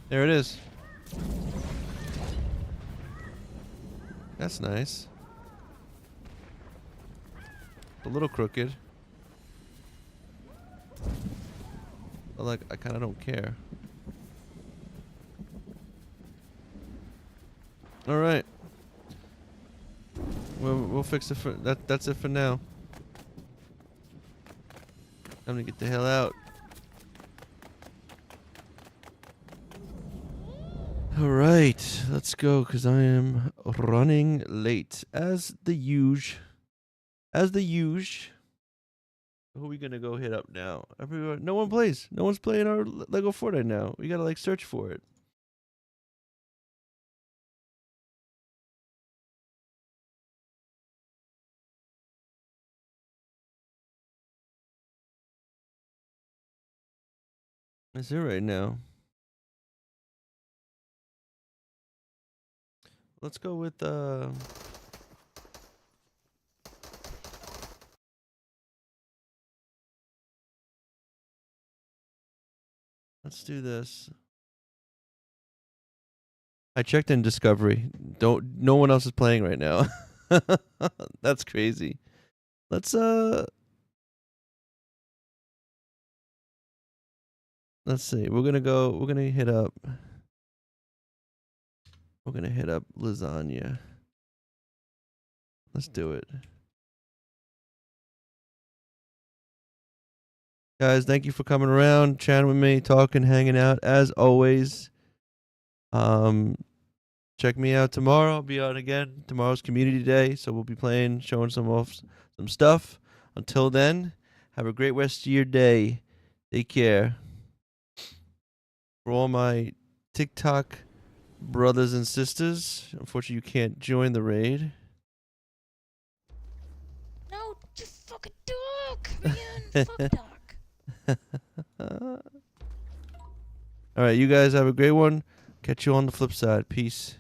there it is. That's nice. A little crooked. But like, I kind of don't care. All right. We'll fix it for that. That's it for now. Time to get the hell out. All right, let's go, cause I am running late as the usual. As the usual. Who are we gonna go hit up now? Everyone, no one plays. No one's playing our Lego Fortnite now. We gotta like search for it. Is it right now? Let's go with let's do this. I checked in Discovery. No one else is playing right now. That's crazy. Let's see. We're gonna hit up lasagna. Let's do it. Guys, thank you for coming around, chatting with me, talking, hanging out as always. Check me out tomorrow. I'll be on again. Tomorrow's community day, so we'll be playing, showing some stuff. Until then, have a great rest of your day. Take care. For all my TikTok brothers and sisters, unfortunately you can't join the raid. No, you fucking dog, man. Fuck dog. All right, you guys have a great one. Catch you on the flip side. Peace.